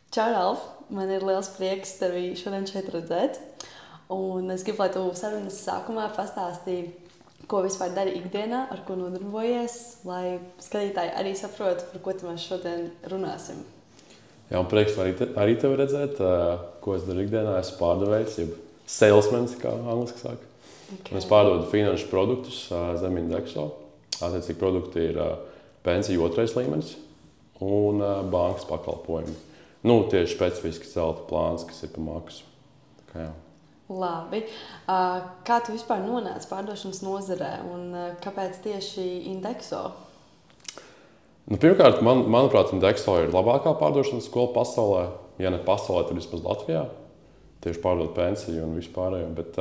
Čau, Ralf! Man ir liels prieks tevi šodien šeit redzēt. Un es gribu, lai tu sarunas sākumā pastāstīji, ko vispār dari ikdienā, ar ko nodarbojies, lai skatītāji arī saprot, par ko mēs šodien runāsim. Jā, un prieks arī tevi redzēt, ko es daru ikdienā. Esmu pārdevējs, jeb salesmans, kā angliski saka. Okay. Es pārdodu finanšu produktus zem Indexo. Attiecīgi produkti ir pensiju otrais līmenis un bankas pakalpojumi. Nu, tieši specifiski zelta plāns, kas ir pa maksu. Labi. Kā tu vispār nonāci pārdošanas nozarē un kāpēc tieši Indexo? Nu, pirmkārt, manuprāt, Indexo ir labākā pārdošanas skola pasaulē. Ja ne pasaulē, tad vismaz Latvijā. Tieši pārdot pensiju un vispārējo. Bet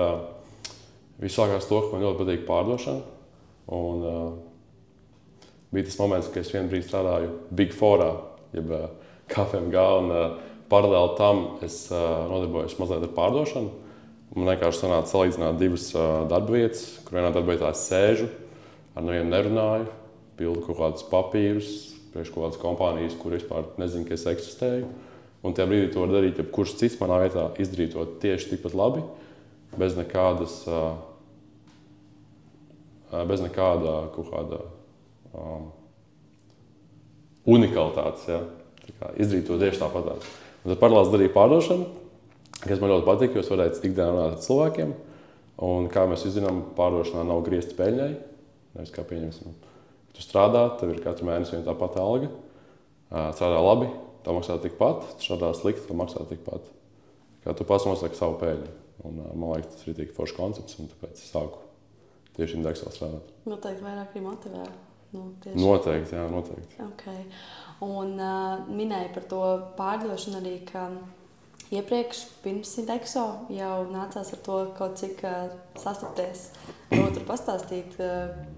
viss sākās to, ka man ļoti patīk pārdošana. Un bija tas moments, kad es vienu brīdi strādāju Big Fourā, jeb KPMG, un paralēli tam es nodarbojos mazliet ar pārdošanu. Man vienkārši sanāca salīdzināt divas darba vietas, kur vienā darba vietā es sēžu, ar nevienu nerunāju, pildu kaut kādus papīrus, priekš kaut kādas kompānijas, kur vispār nezinu, ka es eksistēju. Un tajā brīdī to var darīt, ja kurš cits manā vietā izdarītu to tieši tikpat labi, bez nekāda kaut kāda unikalitātes. Ja? Izdarīt to tieši tāpat. Un tad paralēli darīju pārdošanu, kas man ļoti patīk, jo es varēju ikdienā runāt ar cilvēkiem. Un kā mēs zinām, pārdošanā nav griezti peļņai. Nevis kā pieņemsim. Tu strādā, tev ir katru mēnesi viena tā pati alga. Strādā labi, tev maksā tikpat. Tu strādā slikti, tev maksā tikpat. Kā tu pats nosaki savu peļņu. Un, man liekas, tas ir tik foršs koncepts, un tāpēc es sāku tieši Indexo strādāt. Noteikti vairāk arī motivē. Noteikti, jā, noteikti. Okay. Un minēju par to pārdošanu arī, ka iepriekš pirms Indexo jau nācās ar to kaut cik sastapties. Varbūt pastāstīt,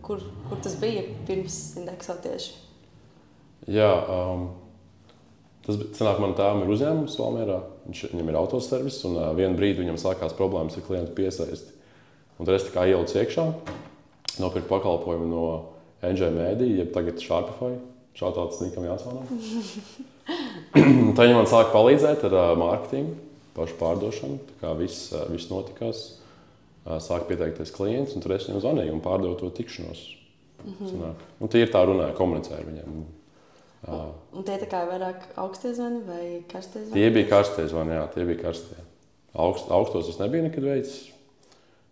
kur tas bija pirms Indexo tieši? Jā, tas sanāk, man tēvam ir uzņēmums Valmierā. Viņam ir autoservis, un vienu brīdi viņam sākās problēmas ar klientu piesaisti. Un tad es tā kā ielicu iekšā, nopirku pakalpojumu no NJ Media, jeb tagad Sharpify. Šāds Nikam Jānsonam. Tad viņi man sāka palīdzēt ar mārketingu, pašu pārdošanu. Tā kā viss notikās. Sāka pieteikties klients, un tad es viņam zvanīju un pārdevu to tikšanos. Un tie ir tā runāja, komunicēja ar viņiem. Un tie tā kā vairāk augstie zvani vai karstie zvani? Tie bija karstie zvani, jā, tie bija karstie. Augstos es nebiju nekad veicis.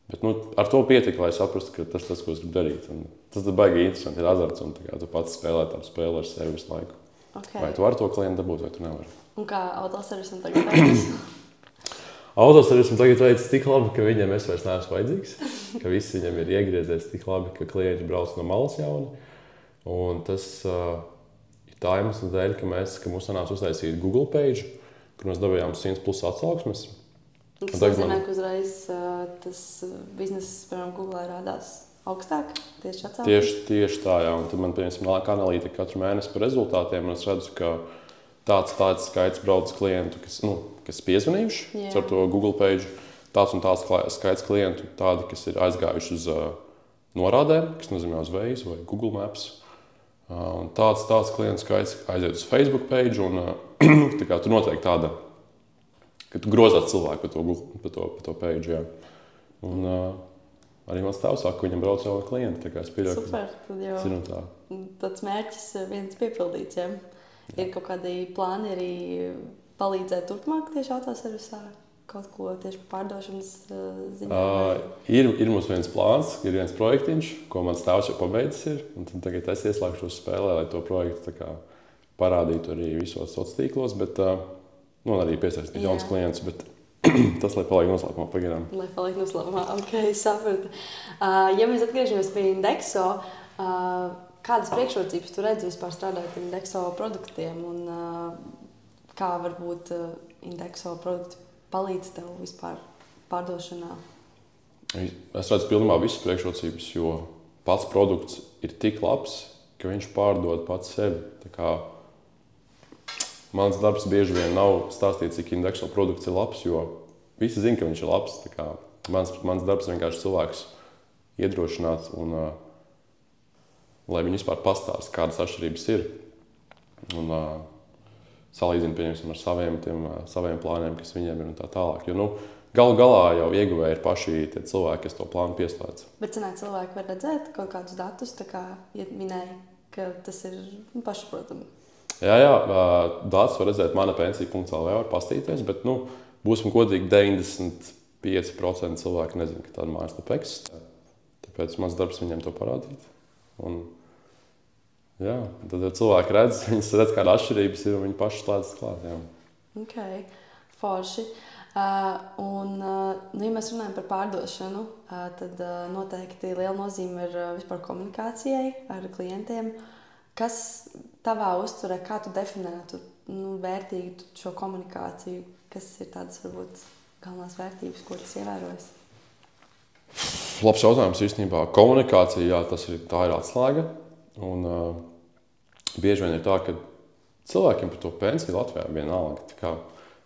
Bet ar to pietika, lai saprastu, ka tas, ko es gribu darīt. Un tas ir baigi interesanti, ir azarts, un tu pats spēlē tādu spēli ar sevi visu laiku. Okay. Vai tu vari to klientu dabūt, vai tu nevari. Un kā autoservisam tagad veids? Autoservisam tagad veids tik labi, ka viņiem es vairs neesmu vajadzīgs. Ka viss viņam ir iegriezies tik labi, ka klienti brauc no malas jauni. Un tas ir tā iemesla dēļ, ka mums sanāca uztaisīt Google page, kur mēs dabījām 100+ atsauksmes. Tas nozīmē, ka uzreiz tas bizness, piemēram, Google rādās augstāk, tieši atsauksmes? Tieši tā, jā. Un tad man, piemēram, nāk analītika katru mēnesi par rezultātiem, un es redzu, ka tāds skaits brauc klientu, kas piezvanījuši ar to Google page, tāds un tāds skaits klientu, tādi, kas ir aizgājuši uz norādēm, kas nozīmē uz Waze vai Google Maps. Un tāds klientu skaits aiziet uz Facebook page, un tā kā tur noteikti tāda, ka tu grozās cilvēku pa to page, jā. Un arī mans tēvs saka, ka viņam brauc jauni klienti, tā kā es pieļauju. Super, tad jau tāds mērķis viens piepildīts, jā. Ir kaut kādi plāni arī palīdzēt turpmāk tieši autoservisā, kaut ko tieši par pārdošanas ziņā? Ir mums viens plāns, ir viens projektiņš, ko mans tēvs jau pabeidzis ir, un tad tagad es ieslēgšos spēlē, lai to projektu tā kā parādītu arī visos sociālos tīklos, bet arī piesaistīt jauns klients, bet tas, lai paliek noslēpumā pagaidām. Lai paliek noslēpumā, ok, sapratu. Ja mēs atgriežamies pie Indexo, kādas priekšrocības tu redzi vispār strādājot ar Indexo produktiem un kā varbūt Indexo produkti palīdz tev vispār pārdošanā? Es redzu pilnībā visas priekšrocības, jo pats produkts ir tik labs, ka viņš pārdod pats sevi. Tā kā Mans darbs bieži vien nav stāstīt, cik Indexo produkts ir labs, jo visi zina, ka viņš ir labs. Mans darbs vienkārši cilvēks iedrošināt un lai viņi vispār pastāsta, kādas atšķirības ir. Un salīdzina, pieņemsim, ar saviem plāniem, kas viņiem ir un tā tālāk. Jo, galu galā jau ieguvēji ir paši tie cilvēki, kas to plānu pieslēdz. Bet cilvēki var redzēt kaut kādus datus, tā kā minēja, ka tas ir pašsaprotami. Jā, datus var redzēt manapensija.lv, var pastīties, bet, būsim godīgi, 95% cilvēki nezina, ka tāda mājaslapa eksistē. Tāpēc mans darbs viņiem to parādīt. Un, jā, tad cilvēki redz, kāda atšķirības ir, un viņi paši slēdz klāt. Jā. Ok, forši. Ja mēs runājam par pārdošanu, tad noteikti liela nozīme ir vispār komunikācijai ar klientiem. Kas tavā uztverē, kā tu definētu vērtīgu šo komunikāciju? Kas ir tādas, varbūt, galvenās vērtības, ko tas ievērojas? Labs jautājums īstenībā. Komunikācija, jā, tā ir atslēga. Un bieži vien ir tā, ka cilvēkiem par to pensiju Latvijā vienalga.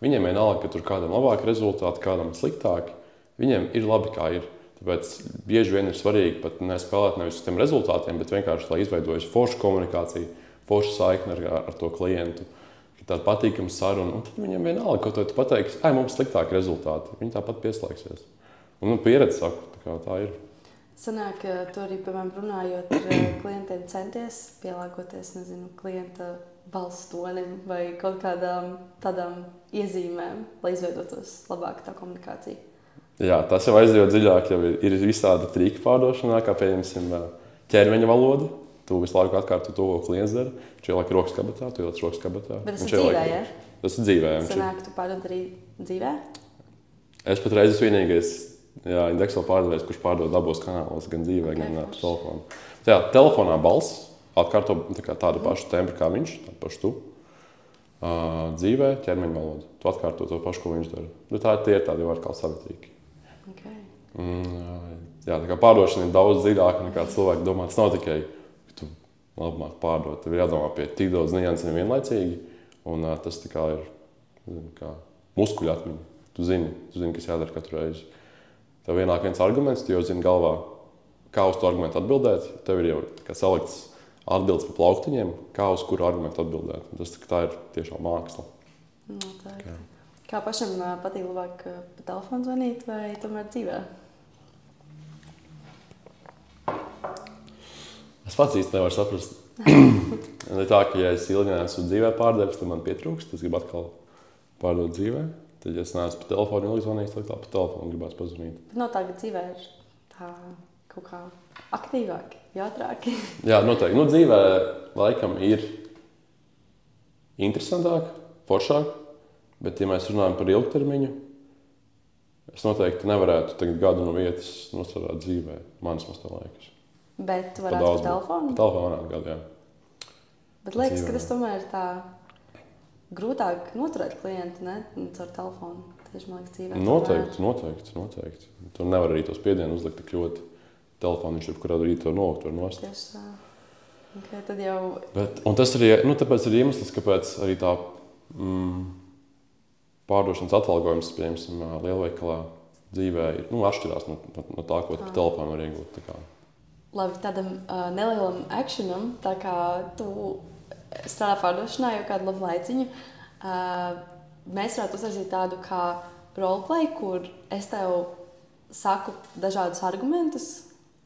Viņiem vienalga, ka tur kādam labāki rezultāti, kādam sliktāki. Viņiem ir labi, kā ir. Tāpēc bieži vien ir svarīgi pat nespēlēt nevis uz tiem rezultātiem, bet vienkārši, lai izveidojas forša komunikācija, forša saikne ar to klientu, tāda patīkama saruna. Un tad viņiem vienalga, ko tu pateiksi, mums sliktāki rezultāti. Viņi tāpat pieslēgsies. Un pieredze saka, tā ir. Sanāk, ka tu arī, piemēram, runājot ar klientiem centies pielāgoties, klienta balss tonim vai kaut kādām tādām iezīmēm, lai izveidotos labāk tā komunikācija. Jā, tas jau aizjūt dziļāk, jau ir visādi triki pārdošanā, kā piemēram ķermeņa valoda. Tu visu laiku atkārto to, ko klients dara. Viņš ieliek rokas kabatā, tu ieliec rokas kabatā. Bet tas ir dzīvē, ja? Tas ir dzīvē. Sanāk, tu pārdod arī dzīvē? Es pat reiz vienīgais Indexo pārdevējs, kurš pārdod abos kanālos, gan dzīvē, gan pa telefonu. Jā, telefonā balss atkārto tādu pašu tembru kā viņš, tādu pašu tu. Dzīvē ķermeņa valoda. Tu atkārto to pašu, ko viņš dara. Tie ir tādi var kā savitrīgi. Okay. Jā, tā kā pārdošana ir daudz dziļāka nekā cilvēki domā. Tas nav tikai, ka tu labāk pārdot. Tev ir jādomā pie tik daudz niansēm vienlaicīgi. Un tas ir kā muskuļu atmiņa. Tu zini, kas jādara katru reizi. Tev vienāk viens arguments, tu jau zini galvā, kā uz to argumentu atbildēt. Tev ir jau salikts atbildes pa plauktiņiem, kā uz kuru argumentu atbildēt. Tā ir tiešām māksla. Noteikti. Kā pašam patīk labāk pa telefonu zvanīt vai tomēr dzīvē? Es pats īsti nevaru saprast. Ir tā, ka ja es ilgi neesmu dzīvē pārdevis, tad man pietrūkst. Es gribu atkal pārdot dzīvē. Tad, ja es neesmu pa telefonu ilgi zvanījis, tad pa telefonu gribās pazvanīt. Bet tā, ka dzīvē ir tā kaut kā aktīvāki, jautrāki. Jā, noteikti. Dzīvē laikam ir interesantāk, foršāk. Bet, ja mēs runājam par ilgtermiņu, es noteikti nevarētu tagad gadu no vietas nostrādāt dzīvē. Manis mums tā liekas. Bet tu varētu pa telefonu? Pa telefonu varētu gadu, jā. Bet liekas, ka tas tomēr ir tā grūtāk noturēt klientu, ne? Caur telefonu. Tieši, man liekas, dzīvē. Noteikti. Tur nevar arī to spiedienu uzlikt tik ļoti. Telefonu viņš jebkurā rītā novakt var nost. Tieši tā. Okay, tad jau... Un tas arī, tāpēc ir iemesls, kāpēc arī tā... pārdošanas atalgojums, piemēram, lielveikalā dzīvē ir atšķirās no tā, ko tu pa telefonu var iegūt. Labi, tādam nelielam actionam, tā kā tu strādā pārdošanā jau kādu labu laiciņu, mēs varētu uztaisīt tādu kā roleplay, kur es tev saku dažādus argumentus,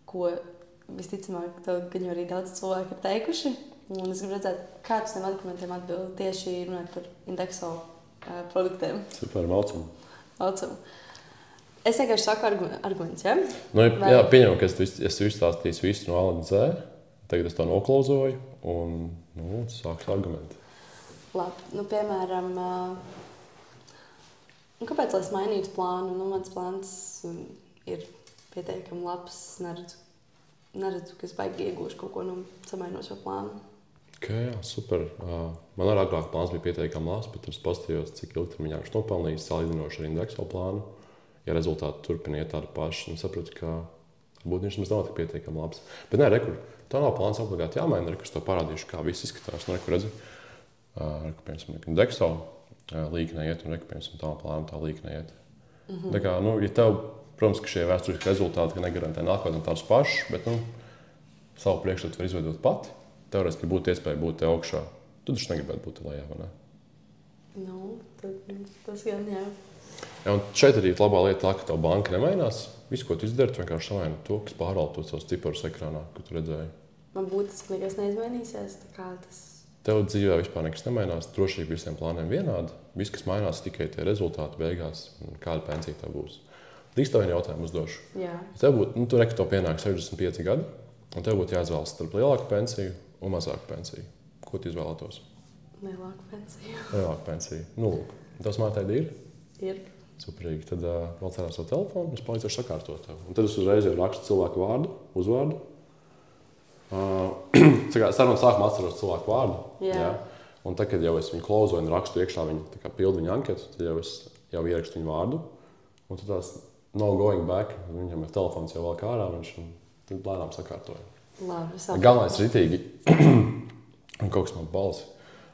ko visticamāk gan jau arī daudz cilvēku ir teikuši. Un es gribu redzēt, kā tu tiem argumentiem atbildi tieši runāt par Indexo produktiem. Super, maucam. Es vienkārši saku argumentus, ja? Jā, pieņemu, ka es izstāstīju visu no A līdz Z. Tagad es to noklauzoju un sākšu argumenti. Labi, piemēram, kāpēc lai es mainītu plānu? Mans plāns ir pietiekami labs. Neredzu, ka es baigi iegūšu kaut ko no samainošo plānu. Okay, jā, super. Man arī agrāk plāns bija pietiekami labs, bet es paskatījos, cik ilgtermiņā viņš nopelnījis, salīdzinoši ar Indexo plānu. Ja rezultāti turpina iet tādu pašu, tad sapratu, ka varbūt viņš nemaz nav tik pietiekami labs. Bet nē, tā nav plāns obligāti jāmaina, es to parādīšu, kā viss izskatās. Redzi, Piemēram, Dexo līka neiet, un piemēram, tā plāna tā līka neiet. Tā kā, ja tev, protams, ka šie vēsturiski rezultāti negarantē nākotnē tādus pašus, bet savu priekšstatu var izveidot pati. Teorētiski būtu iespēja būt te augšā. Tu taču negribētu būt lejā, vai ne? Tas gan jā. Ja, un šeit arī ir labā lieta tā, ka tev banka nemainās. Visu, ko tu izdari, tu vienkārši samaini to, kas pārvalda tos savus ciparus ekrānā, ko tu redzēji. Man būtiski nekas neizmainīsies, tā kā tas... Tev dzīvē vispār nekas nemainās, drošība visiem plāniem vienāda. Viss, kas mainās, tikai tie rezultāti beigās, kāda pensija tev būs. Līdz tev vienu jautājumu uzdošu. Jā. Ja tev būtu, tu reki, tev pienāk 65 gadi, un tev būtu jāizvēlas starp lielāku pensiju un mazāku pensiju. Ko tu izvēlētos? Lielāku pensiju. Lielāku pensiju. Nu, lūk. Tavs mātēdi ir? Ir. Superīgi. Tad vēl cerā savu telefonu, es palīdzēšu sakārtot tev. Un tad es uzreiz jau rakstu cilvēku vārdu, uzvārdu. Sarunu sākumā atceros cilvēku vārdu. Jā. Un tad, kad jau es viņu klauzoju un rakstu iekšā, viņi pildu viņu anketu, tad jau es ierakstu viņu vārdu. Un tad tās no going back, viņam ir telefons jau vēl kā ārā, viņš tad lēnām sakārtoja. Labi, sapratu. Galvenais ritīgi, un kaut kas man balsi,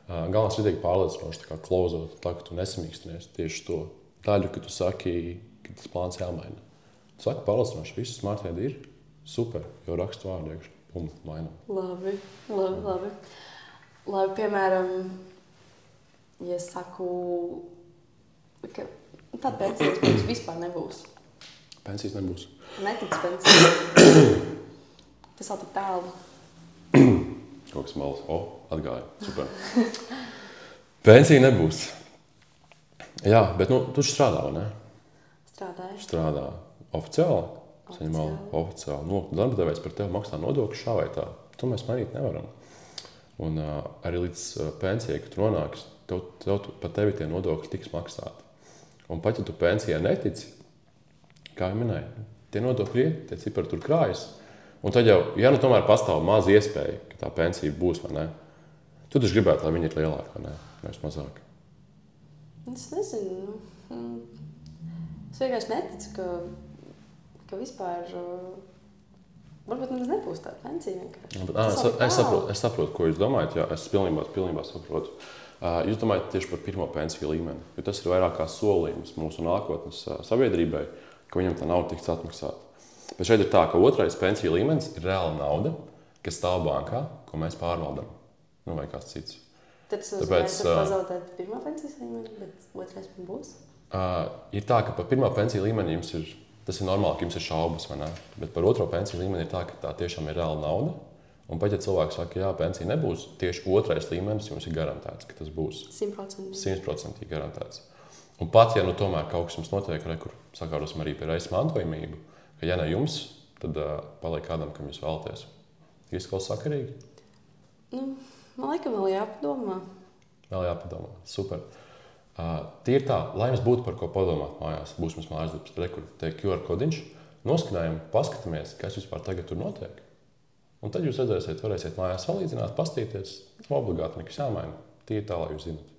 galvenais ritīgi pārliecinoši, tā kā klauzot, tā, ka tu nesamīkstinies tieši to daļu, ka tu saki, ka tas plāns jāmaina. Tu saki pārliecinoši, viss smartveidi ir super, jo rakstu vārdu iekšā, un mainam. Labi, piemēram, ja es saku, ka tāda pensijas vispār nebūs. Pensijas nebūs. Netiks pensijas. Tas vēl tik tālu. Kaut kas malas. Atgāja. Super. Pensija nebūs. Jā, bet tu strādā, vai ne? Strādāju. Strādā oficiāli. Saņem oficiāli. Darba devējs par tevi maksā nodokļus šā vai tā. To mēs mainīt nevaram. Un arī līdz pensijai, kad tu nonāks, par tevi tie nodokļi tiks maksāti. Un pat, ja tu pensijai netici, kā jau minēju, tie nodokļi iet, tie cipari tur krājas. Un tad jau, ja tomēr pastāv maz iespēja, ka tā pensija būs, vai ne, tu taču gribētu, lai viņi ir lielāki, vai ne, nevis mazāki. Es nezinu. Es vienkārši neticu, ka vispār... Varbūt mums nebūs tāda pensija vienkārši. Es saprotu, ko jūs domājat. Jā, es pilnībā saprotu. Jūs domājat tieši par pirmo pensiju līmeni, jo tas ir vairāk kā solījums mūsu nākotnes sabiedrībai, ka viņam tā nauda tiks atmaksāta. Bet šeit ir tā, ka otrais pensiju līmenis ir reāla nauda, kas stāv bankā, ko mēs pārvaldam. Vai kāds cits. Tad tas mēs pazaudēt pirmā pensijas līmeni, bet otrais man būs? Ir tā, ka par pirmā pensiju līmeni jums ir, tas ir normāli, ka jums ir šaubas, vai ne? Bet par otro pensiju līmeni ir tā, ka tā tiešām ir reāla nauda. Un pat, ja cilvēks saka, jā, pensija nebūs, tieši otrais līmenis jums ir garantēts, ka tas būs 100% garantēts. Un pat, ja tomēr kaut kas jums notiek, kur sakārtosim arī pie reizes mantojamību, ka ja ne jums, tad paliek kādam, kam jūs vēlaties. Izklausās sakarīgi? Man laikam vēl jāpadomā. Vēl jāpadomā. Super. Tīri tā, lai jums būtu par ko padomāt mājās, būs mums mājas darbs, kur te QR kodiņš, noskanējam, paskatāmies, kas vispār tagad tur notiek. Un tad jūs redzēsiet, varēsiet mājās salīdzināt, pastīties, obligāti nekas jāmaina. Tīri tā, lai jūs zināt.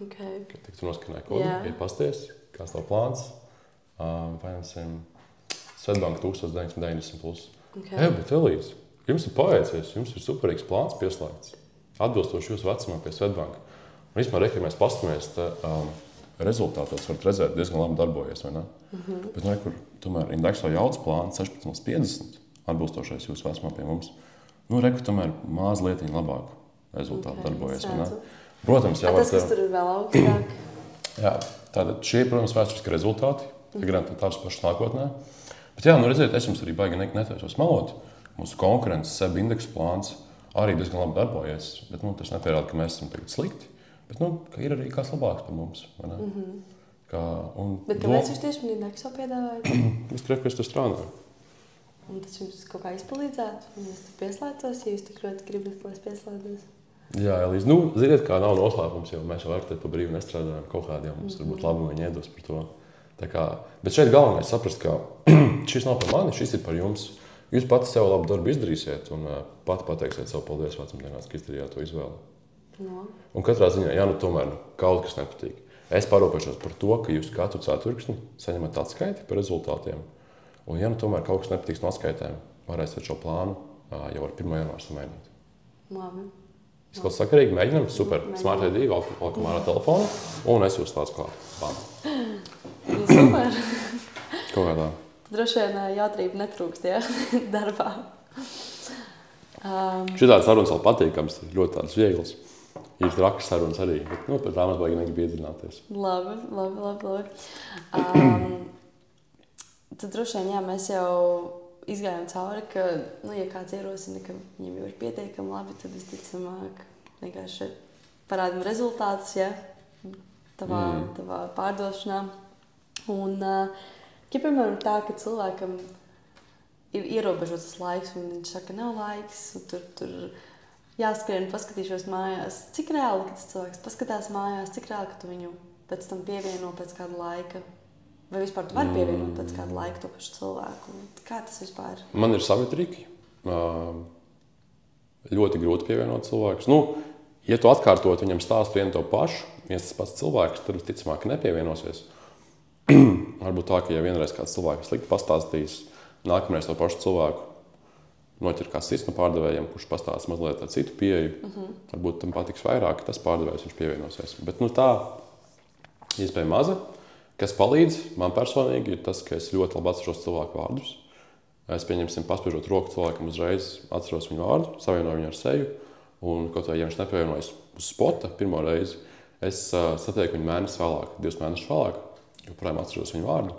Okay. Kad tik tu noskanēji kodiņu, ir pasties, kāds tev plāns, paņemsim Svetbanka 1990 plus. Okay. Bet Elīze, jums ir paveicies, jums ir superīgs plāns pieslēgts, atbilstoši jūsu vecumam pie Svetbanka. Un vispār, ja mēs pastamies, rezultātos varat redzēt, diezgan labi darbojies, vai ne? Bet kur tomēr Indexo jaudas plāns 16,50 atbilstošais jūsu vecumam pie mums. Tomēr mazliet labāk rezultāti darbojies, vai ne? Protams, jā, tas, kas tur ir vēl augstāk. Jā, tātad šie, protams, vēsturiski rezultāti, garantēt tādus pašus nākotnē. Bet jā, redziet, es jums arī baigi netaisos melot. Mūsu konkurences SEB indeksa plāns arī diezgan labi darbojies, bet tas nepierāda, ka mēs esam tagad slikti. Bet ka ir arī kāds labāks par mums, vai ne? Bet kāpēc jūs tieši man Indexo piedāvājat? Es gribēju, ka es tur strādāju. Un tas jums kaut kā izpalīdzētu? Un es tur pieslēdzos, ja jūs tik ļoti gribat, lai es pieslēdzos? Jā, Elīze, ziniet, kā nav noslēpums, jo mēs jau ar te pa brīvu nestrādājam kaut kādiem, mums varbūt labi viņi iedos par to. Bet šeit galvenais saprast, ka šis nav par mani, šis ir par jums. Jūs pati sev labu darbu izdarīsiet un pati pateiksiet savu paldies vecumdienās, ka izdarījāt to izvēli. No. Un katrā ziņā, ja tomēr kaut kas nepatīk, es parūpēšos par to, ka jūs katru ceturksni saņemat atskaiti par rezultātiem. Un ja tomēr kaut kas nepatiks no atskaitēm, varēsiet šo plānu jau ar 1. janvāru samainīt. Labi. Tas kaut kas sakarīgi, mēģinām, super, Smart ID, valkam ārā telefonu, un es jūs tāds klāt. Super. Kaut kā tā. Droši vien jautrība netrūkst, ja, darbā. Šitāds sarunas vēl patīkams, ļoti tāds viegls. Ir trakas sarunas arī, bet par tām es baigi negribu iedziļināties. Labi. Tad droši vien, jā, mēs jau izgājām cauri, ka, ja kāds ierosina, ka viņam jau ir pietiekami labi, tad visticamāk vienkārši parādam rezultātus, ja, tavā pārdošanā. Un, ja, piemēram, tā, ka cilvēkam ir ierobežots tas laiks, un viņš saka, nav laiks, un tur jāskrien, paskatīšos mājās. Cik reāli, ka tas cilvēks paskatās mājās, cik reāli, ka tu viņu pēc tam pievieno pēc kāda laika? Vai vispār tu vari pievienot pēc kāda laika to pašu cilvēku? Kā tas vispār? Man ir savi triki. Ļoti grūti pievienot cilvēkus. Ja tu atkārtot viņam stāstu vienu to pašu, viens tas pats cilvēks, tad visticamāk nepievienosies. Varbūt tā, ka ja vienreiz kāds cilvēks slikti pastāstīs, nākamreiz to pašu cilvēku noķer kāds cits no pārdevējiem, kurš pastāsta mazliet tā citu pieeju. Varbūt tam patiks vairāk, tas pārdevējs viņš pievienosies. Bet tā iespēja maza. Kas palīdz man personīgi ir tas, ka es ļoti labi atceros cilvēku vārdus. Es pieņemsim, paspiežot roku cilvēkam uzreiz, atceros viņu vārdu, savienoju viņu ar seju. Un kaut vai, ja viņš nepievienojas uz spota pirmo reizi, es satieku viņu mēnesi vēlāk, 2 mēnešus vēlāk, joprojām atceros viņu vārdu,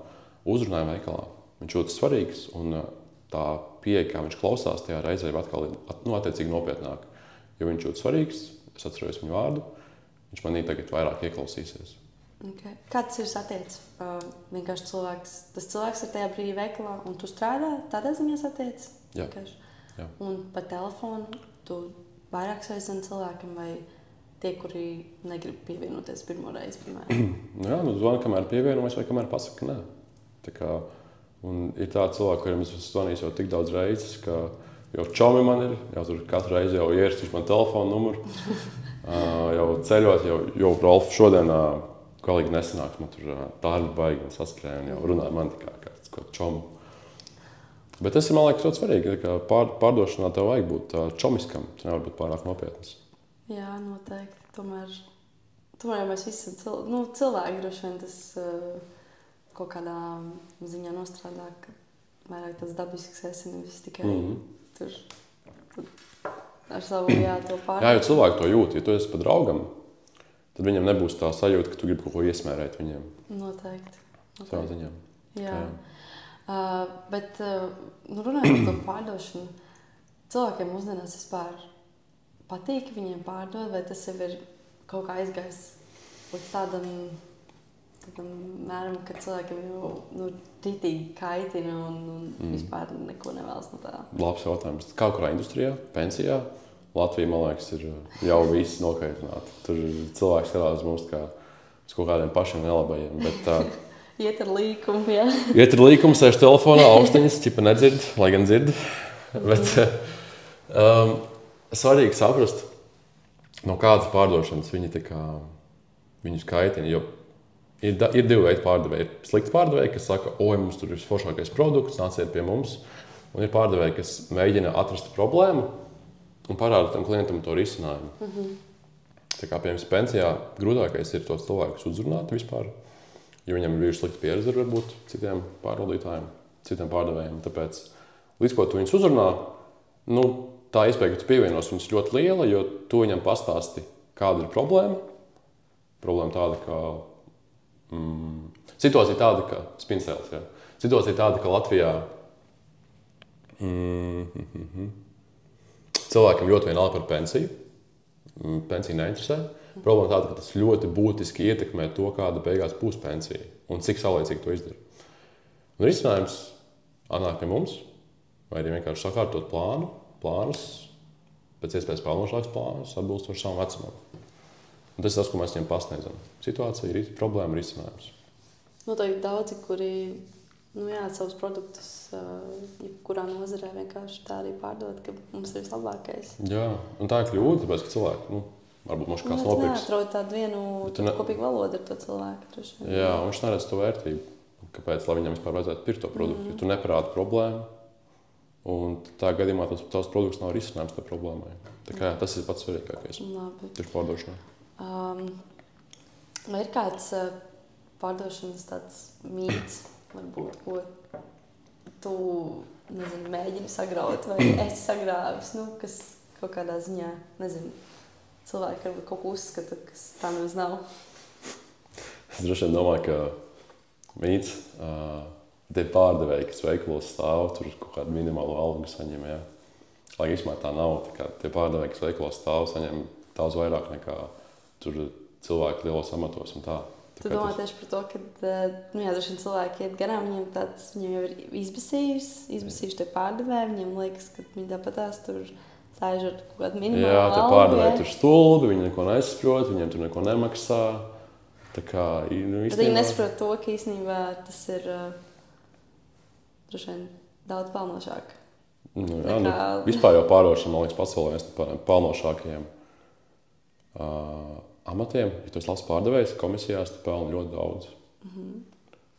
uzrunāju veikalā. Viņš jūtas svarīgs un tā pieeja, kā viņš klausās, tajā reizē ir atkal attiecīgi nopietnāk. Jo viņš jūtas svarīgs, es atceros viņu vārdu, viņš manī tagad vairāk ieklausīsies. Okay. Kā tas ir satiecis? Vienkārši tas cilvēks ir tajā brīdī veikalā, un tu strādā, tādā ziņā satiecis? Jā. Un pa telefonu tu vairāk sveicini cilvēkam vai tie, kuri negrib pievienoties pirmo reizi, piemēram? Zvanu, kamēr pievienojas vai kamēr pasaka nē. Un ir tādi cilvēki, kuriem es zvanīju jau tik daudz reizes, ka jau čomi man ir, jau tur katru reizi jau ierakstīšu man telefonu numuru, jau ceļot, jau Rolf šodien galīgi nesanāks, man tur darbi baigi un saskrēja un jau runāja man kā kāds čomu. Bet tas ir, man liekas, ļoti svarīgi, ka pārdošanā tev vajag būt čomiskam, tas nevar būt pārāk nopietnas. Jā, noteikti. Tomēr jau mēs visi esam cilvēki, droši vien tas kaut kādā ziņā nostrādā, ka vairāk tāds dabisks esi, nevis tikai tur ar savu to pārdošanu. Jā, jo cilvēki to jūt, ja tu esi pa draugam, tad viņam nebūs tā sajūta, ka tu gribi kaut ko iesmērēt viņiem. Noteikti. Savā ziņā. Jā. Bet runājot par to pārdošanu, cilvēkiem mūsdienās vispār patīk viņiem pārdot, vai tas jau ir kaut kā aizgājis līdz tādam mēram, ka cilvēkiem jau ritīgi kaitina un vispār neko nevēlas no tā? Labs jautājums. Kā kurā industrijā, pensijā? Latvija, man liekas, ir jau viss nokaitināti. Tur cilvēks skatās mums kā uz kaut kādiem pašiem nelabajiem. Bet, iet ar līkumu, jā. Iet ar līkumu, sēž telefonā, austiņas, ķipa nedzird, lai gan dzird. Bet svarīgi saprast, no kādas pārdošanas viņus kaitina. Jo ir 2 veidi pārdevēji. Ir slikti pārdevēji, kas saka, mums tur ir foršākais produkts, nāciet pie mums. Un ir pārdevēji, kas mēģina atrast problēmu un parāda tam klientam to risinājumu. Tā kā, piemēram, pensijā grūtākais ir tos cilvēkus uzrunāt vispār, jo viņam ir bijuši slikti pieredzi varbūt citiem pārvaldītājiem, citiem pārdevējiem. Tāpēc, līdz ko tu viņus uzrunā, tā iespēja, ka tu pievienos viņus ļoti liela, jo tu viņam pastāsti, kāda ir problēma. Problēma tāda, ka situācija tāda, ka spinsēls, jā. Situācija tāda, ka Latvijā cilvēkam ļoti vienalga par pensiju. Pensija neinteresē. Problēma tāda, ka tas ļoti būtiski ietekmē to, kāda beigās būs pensija un cik saulaicīgi to izdara. Un risinājums atnāk pie mums, vai arī vienkārši sakārtot plānus, pēc iespējas pelnošākus plānus, atbilstoši savam vecumam. Un tas ir tas, ko mēs viņiem pasniedzam. Situācija, problēma, risinājums. Noteikti daudzi, kuri savus produktus jebkurā nozarē vienkārši tā arī pārdod, ka mums ir vislabākais. Jā, un tā ir kļūda, tāpēc, ka cilvēki, varbūt mums kāds nopirks. Neatrod tādu vienu kopīgu valodu ar to cilvēku. Jā, un viņš neredz to vērtību. Kāpēc, lai viņam vispār vajadzētu pirkt to produktu? Jo tu neparādi problēmu, Un tā gadījumā tās produkts nav risinājums tai problēmai. Tā kā jā, tas ir pats svarīgākais. Tieši pārdošanā. Vai ir kāds pārdošanas tāds mīts, varbūt, ko tu, nezinu, mēģini sagraut vai esi sagrāvis, kas kaut kādā ziņā, nezinu, cilvēki varbūt kaut ko uzskata, kas tā nemaz nav? Es droši vien domāju, ka mīts, tie pārdevēji, kas veikalos stāv, tur kaut kādu minimālu algu saņem, jā. Lai īstenībā tā nav, tā kā tie pārdevēji, kas veikalos stāv, saņem daudz vairāk nekā tur cilvēki lielos amatos un tā. Tu domā tieši par to, ka, droši vien cilvēki iet garām, viņiem jau ir izbasījuši tie pārdevēji, viņiem liekas, ka viņi tāpatās tur sēž ar kaut kādu minimālu algu. Jā, tie pārdevēji tur stulbi, viņi neko nesaprot, viņiem tur neko nemaksā. Tā kā, Bet viņi nesaprot to, ka īstenībā tas ir droši vien daudz pelnošāk. Vispār jau pārdošana, man liekas, pasaulē viens no pelnošākajiem amatiem. Ja tu esi labs pārdevējs, komisijās tu pelni ļoti daudz.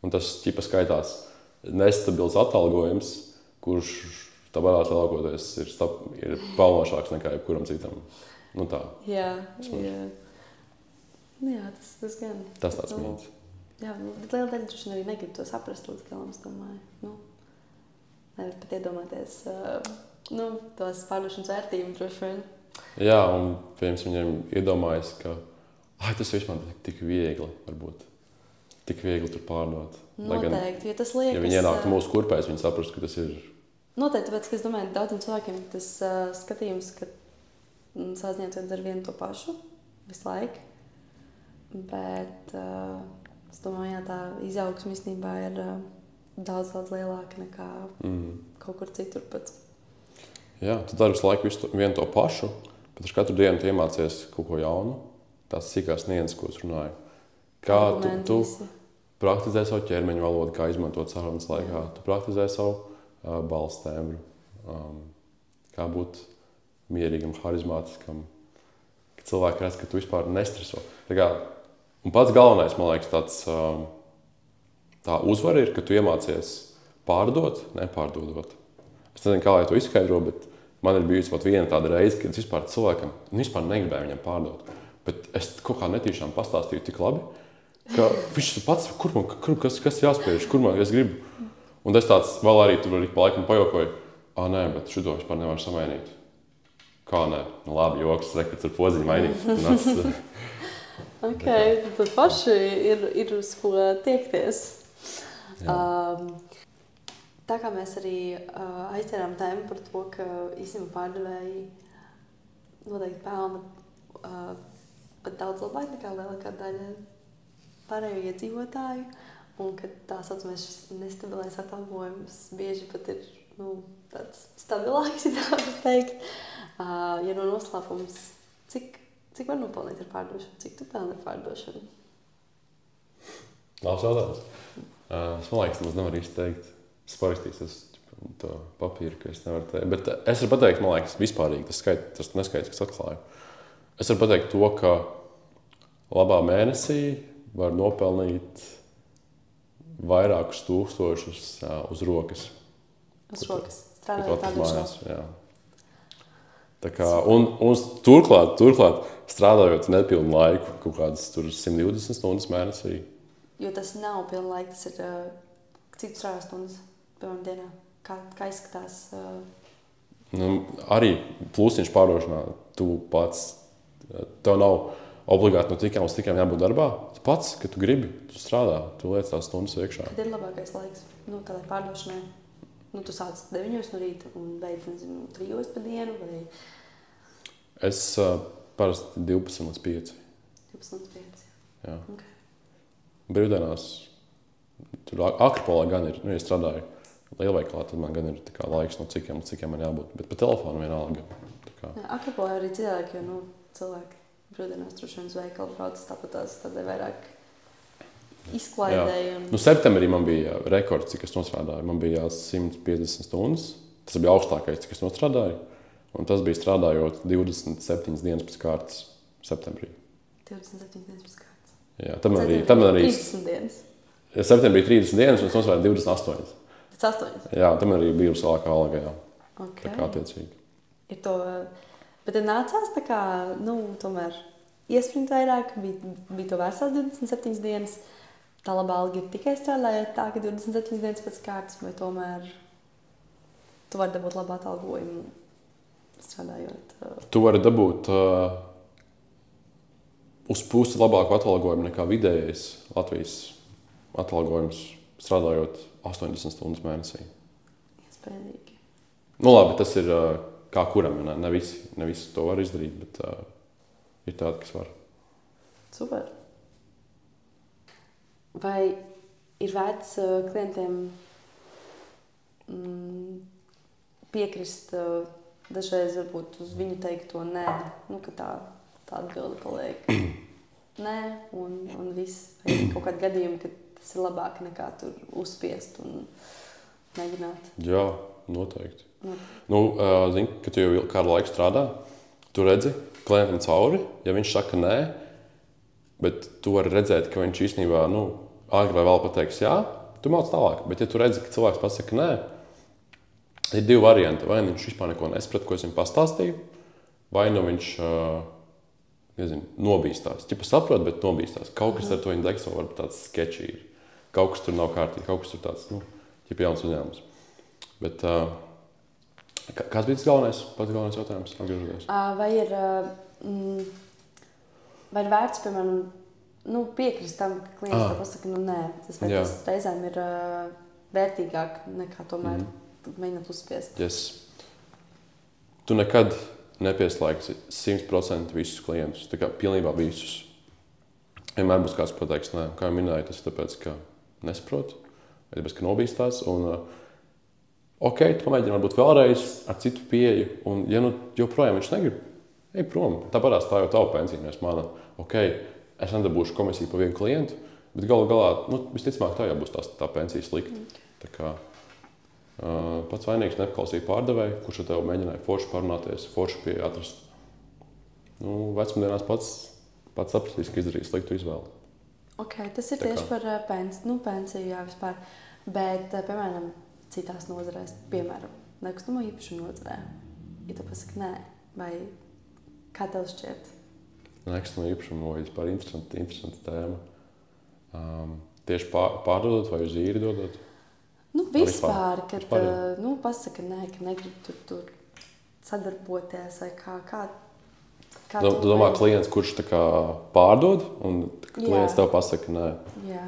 Un tas ķipa skaitās nestabils atalgojums, kurš tā varētu lielākoties ir pelnošāks nekā jebkuram citam. Tā. Jā, tas gan. Tas tāds mīts. Jā, bet liela daļa droši vien arī negrib to saprast līdz galam, es domāju. Nevar pat iedomāties tos pārdošanas vērtību droši vien. Jā, un viņiem iedomājas, ka tas vispār tik viegli, varbūt. Tik viegli tur pārdot. Noteikti, jo tas liekas... Ja viņi ienāktu mūsu kurpēs, viņi saprast, ka tas ir... Noteikti, tāpēc, ka es domāju, daudziem cilvēkiem tas skatījums, ka sāziņot ar vienu to pašu visu laiku. Bet es domāju, tā izaugsme īstenībā ir daudz lielāka nekā kaut kur citur pat. Jā, tu dari visu laiku vienu to pašu, bet ar katru dienu tu iemācies kaut ko jaunu. Tās sīkās nianses, ko es runāju. Kā tu praktizē savu ķermeņa valodu, kā izmantot sarunas laikā. Tu praktizē savu balss tembru. Kā būt mierīgam, harizmātiskam. Ka cilvēki redz, ka tu vispār nestreso. Un pats galvenais, man liekas, tā uzvara ir, ka tu iemācies pārdot, nepārdodot. Es nezinu, kā lai to izskaidro, bet man ir bijusi viena tāda reize, kad es vispār cilvēkam vispār negribēju viņam pārdot. Bet es kaut kā netīšām pastāstīju tik labi, ka viņš pats, kas jāspiež, kur man es gribu. Un es tāds vēl arī tur pa laikam pajokoju, nē, bet šito vispār nevar samainīt. Kā nē? Labi, joks, ka tur podziņu mainīt. Ok, tad paši ir uz ko tiekties. Tā kā mēs arī aizķērām tēmu par to, ka īstenībā pārdevēji noteikti pelna pat daudz labāk nekā lielākā daļa pārējo iedzīvotāju, un ka tā saucamais nestabilais atalgojums bieži pat ir tāds stabilāks, ja tā var teikt. Ja no noslēpums, cik var nopelnīt ar pārdošanu? Cik tu pelni ar pārdošanu? Labs jautājums. Es man liekas, nemaz nevaru izteikt. Es parakstīju to papīru, ka es nevaru teikt. Bet es varu pateikt, man liekas, vispārīgi tas neskaits, kas atklāju. Es varu pateikt to, ka labā mēnesī var nopelnīt vairākus tūkstošus uz rokas. Uz rokas? Strādājot pārdošanā? Jā. Tā kā, un turklāt strādājot nepilnu laiku, kaut kādas 120 stundas mēnesī. Jo tas nav pilnu laiku, tas ir cik tu strādā stundas, piemēram, dienā? Kā izskatās? Arī plusiņš pārdošanā tu pats, tev nav obligāti no tikām uz tikām jābūt darbā. Tu pats, kad tu gribi, tu strādā, tu liec tās stundas iekšā. Kad ir labākais laiks kādai pārdošanai? Tu sāc 9 no rīta un beidz, 3 pa dienu? Vai... Es parasti 12 līdz 5. 12 līdz 5? Jā. Okay. Brīvdienās, tur Akropolē gan ir, ja strādāju lielveikalā, tad man gan ir laiks no cikiem man jābūt, bet pa telefonu vienalga. Akropolē arī cilvēki, jo cilvēki brīvdienās droši vien uz veikalu brauc, tāpat tādai vairāk izklaidēji. Septembrī man bija rekords, cik es nostrādāju. Man bija 150 stundas. Tas bija augstākais, cik es nostrādāju. Un tas bija strādājot 27 dienas pēc kārtas septembrī. 27 dienas pēc kārtas? Jā, tam arī 30 dienas. Septembrī 30 dienas un es nostrādāju 28. Pēc 8? Jā, tam arī bija vislabākā alga, jā. Okay. Tā kā attiecīgi. Ir to, bet tad nācās tā kā, tomēr iesprint vairāk, bija to vērstās 27 dienas. Tā labā alga ir tikai strādājot tā, ka 27 dienas pēc kārtas, vai tomēr tu vari dabūt labā atalgojumu strādājot? Tu vari dabūt uz pusi labāku atalgojumu nekā vidējais Latvijas atalgojums strādājot 80 stundas mēnesī. Iespējīgi. Nu labi, tas ir kā kuram, ne visi to var izdarīt, bet ir tādi, kas var. Super. Vai ir vērts klientiem piekrist dažreiz varbūt uz viņu teikto nē, ka tā atbilde paliek nē un viss. Vai ir kaut kādi gadījumi, ka tas ir labāk nekā tur uzspiest un mēģināt? Jā, noteikti. Zini, ka tu jau kādu laiku strādā, tu redzi klientam cauri, ja viņš saka nē, bet tu vari redzēt, ka viņš īstenībā, āgri vai vēl pateiks jā, tu māc tālāk. Bet ja tu redzi, ka cilvēks pasaka nē, ir divi varianti. Vai viņš vispār neko nesprat, ko es viņam pastāstīju, vai viņš, nobīstās. Ķipa saprot, bet nobīstās. Kaut kas ar to viņa Dexo varbūt tāds sketči ir. Kaut kas tur nav kārtīgi, kaut kas tur tāds, ķipa jauns uzņēmums. Bet kāds bija tas galvenais jautājums? Vai ir vērts, piemēram, piekrist tam, ka klients tev pasaka, nē, tas reizēm ir vērtīgāk nekā tomēr mēģināt uzspiest? Yes. Tu nekad nepieslēgsi 100% visus klientus, tā kā pilnībā visus. Vienmēr būs kāds pateiks, nē, kā jau minēju, tas ir tāpēc, ka nesaprot, vai tāpēc, ka nobīstās. Ok, tu pamēģini varbūt vēlreiz ar citu pieeju, un ja joprojām viņš negrib, ej prom. Tāpēc tā jau tava pensija, nevis mana. Ok, es nedabūšu komisiju par vienu klientu, bet galu galā, visticamāk, tā jau būs tā pensija slikta. Tā kā pats vainīgs nepaklausīja pārdevēju, kurš ar tevi mēģināja forši parunāties, forši pieeja atrast. Vecumdienās pats sapratīs, ka izdarīja sliktu izvēli. Ok, tas ir tieši par pensiju, jā, vispār. Bet, piemēram, citās nozarēs, piemēram, nekustamo īpašumu nozarē, ja tu pasaki nē, vai kā tev šķiet? Nekustamo īpašumu vai vispār interesanta tēma. Tieši pārdodot vai uz īri dodot? Vispār, kad pasaka nē, ka negrib tur sadarboties vai kā tu domā, klients, kurš tā kā pārdod un klients tev pasaka nē? Jā.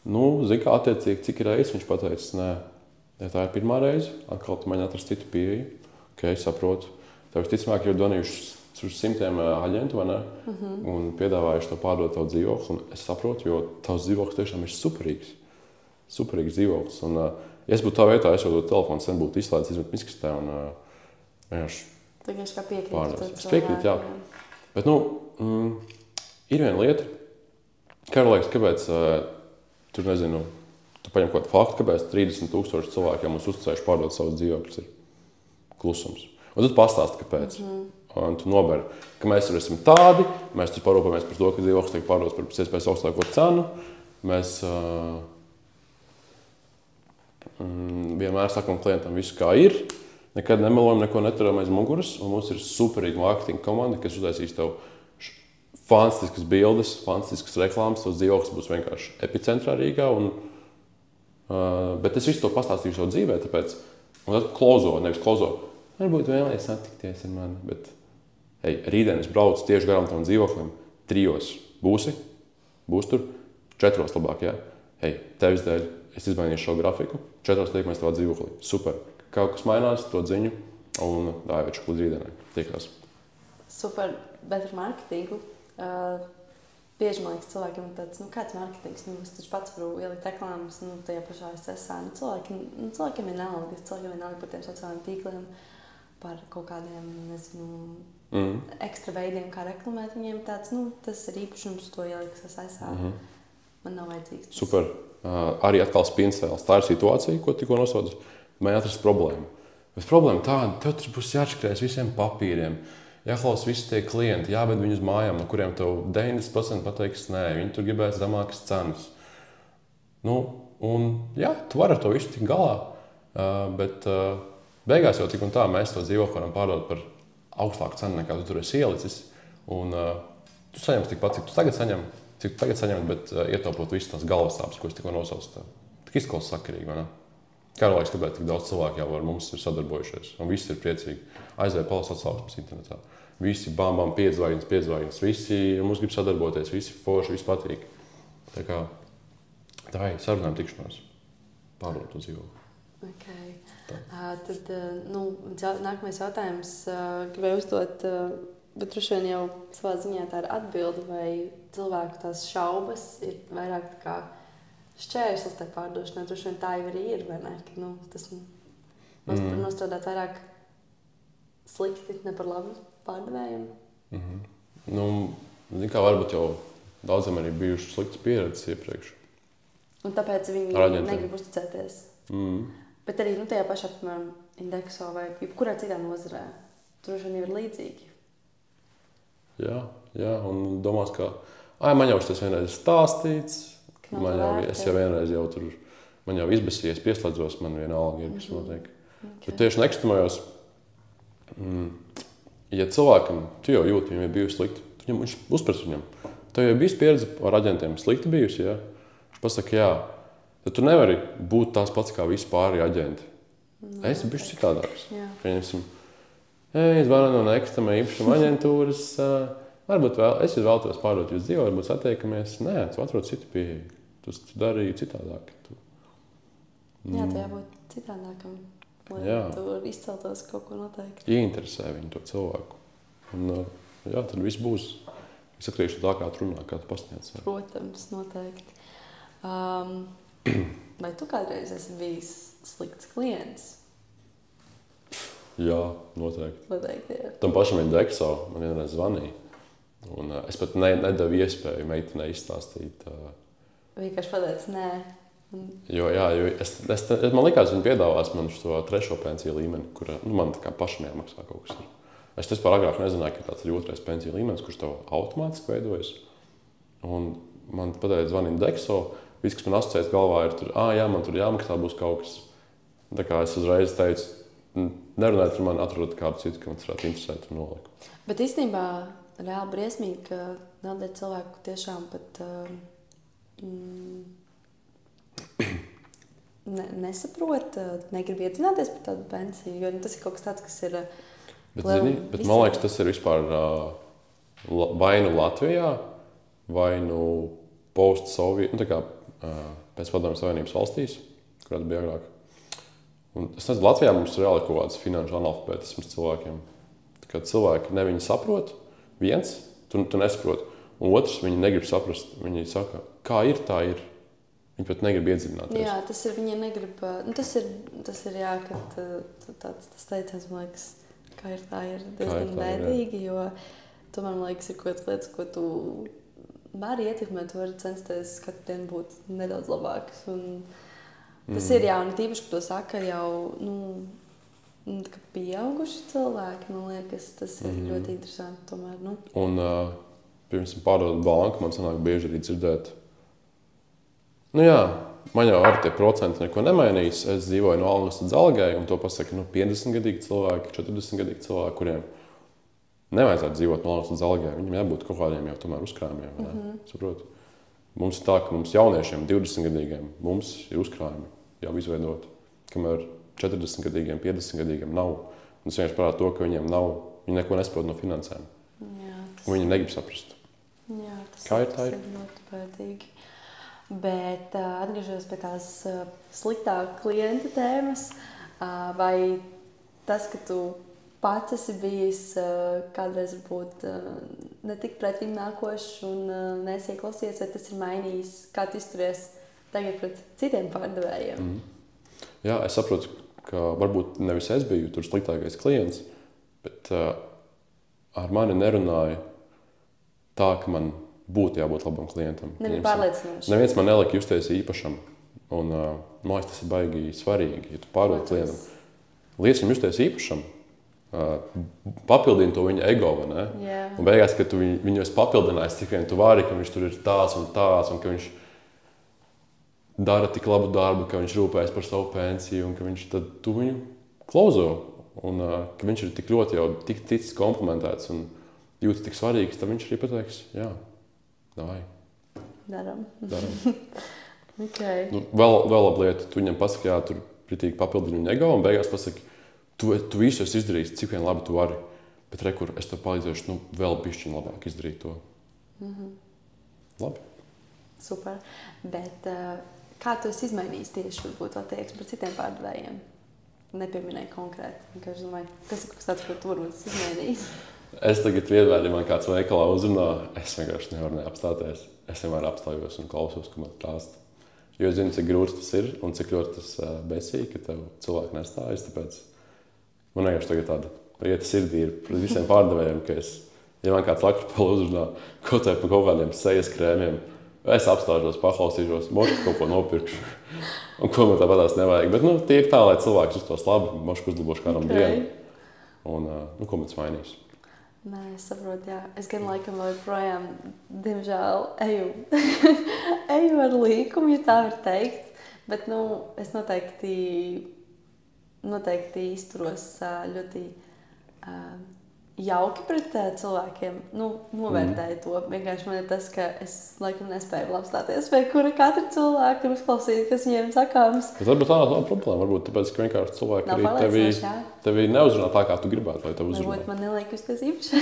Zini, kā attiecīgi, cik reizes viņš pateicis nē. Ja tā ir pirmā reize, atkal tu mēģini atrast citu pieeju. Ok, saprotu. Tev visticamāk jau donījuši simtiem aģentu, vai ne? Un piedāvājuši tev pārdot tavu dzīvokli. Un es saprotu, jo tavs dzīvoklis tiešām ir superīgs. Superīgs dzīvoklis. Un ja es būtu tā vietā, es jau to telefonu sen būtu izslēdzis, izmet miskastē un vienkārši kā piekrīt. Es piekrītu, jā. Bet, ir viena lieta. Kā liekas, kāpēc, tu paņem kaut kādu faktu, kāpēc 30,000 cilvēkiem mums uzticējuši pārdot savus dzīvokļus ir klusums. Un tu pastāsti, kāpēc. Un tu noberi, ka mēs esam tādi, mēs tur parūpamies par to, ka dzīvoklis tiek pārdots par pēc iespējas augstāko cenu. Mēs vienmēr sakam klientam visu, kā ir. Nekad nemelojam, neko neturam aiz muguras. Un mums ir superīga mārketinga komanda, kas uztaisīs tev fantastiskas bildes, fantastiskas reklāmas. Tavs dzīvoklis būs vienkārši epicentrā Rīgā. Bet es visu to pastāstīju savu dzīvē, tāpēc un tad nevis klozo. Varbūt vēlēs satikties ar mani, bet rītdien es braucu tieši garām tavam dzīvoklim 3. Būs tur 4 labāk, jā. Tevis dēļ es izmainīšu šo grafiku, 4 tiekamies tavā dzīvoklī. Super. Kaut kas mainās, to ziņu un dāveču līdz rītdienai. Tiekās. Super, bet ar marketingu. Bieži man liekas, cilvēkiem ir tāds, kāds marketings, es taču pats varu ielikt reklāmas, tajā pašā SSA. Cilvēkiem ir vienalga, par tiem sociālajiem tīkliem, par kaut kādiem, ekstra veidiem, kā reklamēt. Viņiem tāds, tas ir īpašums, to ieliks SSA. Man nav vajadzīgs. Super. Arī atkal spinsēls. Tā ir situācija, ko tikko nosauc. Mēģināt atrast problēmu. Bet problēma tāda, tev tur būs jāatškrēs visiem papīriem. Jāklaus visi tie klienti, jāved viņu uz mājām, no kuriem tev 90% pateiks nē, viņi tur gribēs zemākas cenas. Un, jā, tu vari ar to visu tikt galā, bet beigās jau tik un tā mēs to dzīvokli varam pārdot par augstāku cenu, nekā tu tur esi ielicis. Un tu saņemsi tikpat, cik tu tagad saņem, bet ietaupot visu tās galvas sāpes, ko es tikko nosaucu. Tik izklausās sakarīgi, vai ne? Kā liekas, kāpēc tik daudz cilvēku jau ar mums ir sadarbojušies, un visi ir priecīgi. Aizvēja palas atsauksmes internetā. Visi bam, 5 zvaigznes, visi mums grib sadarboties, visi forši, visi patīk. Tā kā tā ir sarunājuma tikšanās, pārdot to dzīvokli. Okay. Tad nākamais jautājums gribēju uzdot, bet droši vien jau savā ziņā tā ir atbilde, vai cilvēku tās šaubas ir vairāk tā kā šķērslis tai pārdošanai. Droši vien tā jau arī ir, vai ne? Ka, tas var nostrādāt vairāk slikti, ne par labu pārdevējiem. Kā varbūt jau daudziem arī bijušas sliktas pieredzes iepriekš. Un tāpēc viņi negrib uzticēties. Bet arī tajā pašā, piemēram, Indexo vai jebkurā citā nozarē, tur droši vien ir līdzīgi. Jā, un domās, ka man jau tas vienreiz stāstīts, es jau vienreiz man jau izbesījies, pieslēdzos, man vienalga ir, kas notiek. Okay. Bet tieši nekustamajos, ja cilvēkam, tu jau jūti, viņam ir bijusi slikti, viņš uzpras viņam. Tev jau bijis pieredze ar aģentiem slikti bijusi, ja? Viņš pasaka, jā, tad tu nevari būt tās pats kā visi pārējie aģenti. Es esmu bijuši citādāks. Pieņemsim, es varu no nekustamā īpašuma aģentūras, varbūt es vēlētos pārdot jūs dzīvo, varbūt satiekamies. Nē, tu atrod citu pieeju. Tu darīji citādāk. Jā, tu jābūt citādākam, lai tu izceltos kaut ko noteikti. Ieinteresē viņu to cilvēku. Un, tad viss būs. Es atkarīšu tā, kā tu runā, kā tu pasniedz. Protams, noteikti. Vai tu kādreiz esi bijis slikts klients? Jā, noteikti. Noteikti, jā. Tam pašam Indexo man vienreiz zvanīja. Un es pat nedevu iespēju meitenei izstāstīt. Vienkārši pateici nē. Jo man likās, viņi piedāvās man šo 3. pensiju līmeni, kur man tā kā pašam jāmaksā kaut kas ir. Es vispār agrāk nezināju, ka tāds ir 2. pensiju līmenis, kurš tev automātiski veidojas. Un man pateica zvanīt Indexo, viss, kas man asociēts galvā ir tur, man tur jāmaksā būs kaut kas. Tā kā es uzreiz teicu, nerunājiet ar mani, atrodiet kādu citu, ka man tas varētu interesēt un noliku. Bet īstenībā reāli briesmīgi, ka daļa cilvēku tiešām pat nesaprot, negrib iedzināties par tādu pensiju, jo tas ir kaut kas tāds, kas ir... Bet man liekas, tas ir vispār vai nu Latvijā, vai nu post-Soviet, pēc Padomju Savienības valstīs, kurās bija agrāk. Un es nezinu, Latvijā mums ir reāli kaut kāds finanšu analfabētisms cilvēkiem. Tā kā cilvēki ne viņi saprot, viens, tu nesaprot, un otrs, viņi negrib saprast. Viņi saka, kā ir, tā ir. Viņi pat negrib iedziļināties. Jā, tas ir, viņi negrib, tas ir jā, kad tas teiciens, man liekas, kā ir, tā ir diezgan bēdīgi, jo tomēr, man liekas, ir kaut kāds lietas, ko tu vari ietekmēt, tu vari censties katru dienu būt nedaudz labāks. Un tas ir, jā, un tīpaši, ka to saka jau, ka pieauguši cilvēki, man liekas, tas ir ļoti interesanti tomēr, Un, pirms pārdot banku, man sanāk bieži arī dzirdēt, man jau ar tie procenti neko nemainīs, es dzīvoju no algas līdz algai, un to pasaka 50-gadīgi cilvēki, 40-gadīgi cilvēki, kuriem nevajadzētu dzīvot no algas līdz algai, viņiem jābūt kaut kādiem jau tomēr uzkrājumiem, saproti? Mums ir tā, ka mums jauniešiem, 20-gadīgiem, mums ir uzkrājumi jau izveidot, kamēr 40-gadīgiem, 50-gadīgiem nav. Un tas vienkārši parāda to, ka viņiem nav, viņi neko nesaprot no finansēm. Un viņi negrib saprast. Jā, kā ir, tā ir. Ļoti bēdīgi. Bet atgriežos pie tās sliktā klienta tēmas, vai tas, ka tu pats esi bijis kādreiz varbūt ne tik pretim nākošs un neesi ieklausījies, vai tas ir mainījis, kā tu izturies tagad pret citiem pārdevējiem? Jā, es saprotu, ka varbūt nevis es biju tur sliktākais klients, bet ar mani nerunāja tā, ka man būtu jābūt labam klientam. Nebija pārliecinoši. Neviens man nelika justies īpašam. Un, man liekas, tas ir baigi svarīgi, ja tu pārdod klientam. Liec viņam justies īpašam, papildini to viņa ego, vai ne? Yeah. Un beigās, ka tu viņu esi papildinājis, cik vien tu vari, ka viņš tur ir tāds un tāds, un ka viņš dara tik labu darbu, ka viņš rūpējas par savu pensiju un ka viņš tad tu viņu klauzo. Un ka viņš ir tik ļoti jau tik ticis komplimentēts un jūtas tik svarīgs, tad viņš arī pateiks, jā, davai. Daram. Nu, vēl laba lieta, tu viņam pasaki, jā, tur pritīgi papildini viņa ego un beigās pasaki, tu visu esi izdarījis, cik vien labi tu vari. Bet rekur, es tev palīdzēšu, vēl bišķiņ labāk izdarīt to. Labi. Super. Bet kā tu esi izmainījis tieši varbūt attieksmi par citiem pārdevējiem? Nepieminēju konkrēti. Vienkārši domāju, kas ir kaut kas tāds, ko tu varbūt esi izmainījis? Es tagad vienmēr, ja man kāds veikalā uzrunā, es vienkārši nevaru neapstāties. Es vienmēr apstājos un klausos, ko man stāsta. Jo es zinu, cik grūti tas ir un cik ļoti tas besīgi, ka tev cilvēki nestājas. Tāpēc man vienkārši tagad tāda rieta sirdī ir pret visiem pārdevējiem, ka ja man kāds Akropole uzrunā kaut kādiem sejas krēmiem, es apstāšos, paklausīšos, mošku kaut ko nopirkšu. Un ko man tāpatās nevajag. Bet tie ir tā, lai cilvēks uztos labi, mošku uzlabošu kādam dienu. Un ko man tas mainīs? Nē, es saprotu, jā. Es gan laikam joprojām, diemžēl, eju ar līkumu, ja tā var teikt. Bet es noteikti izturos ļoti jauki pret cilvēkiem. Novērtēju to. Vienkārši man ir tas, ka es laikam nespēju apstāties pie katra cilvēka un uzklausīt, kas viņiem sakāms. Bet varbūt tā nav problēma. Varbūt tāpēc, ka vienkārši cilvēki arī tevi neuzrunā tā, kā tu gribētu, lai tev uzrunā. Varbūt man neliek uzties īpaši.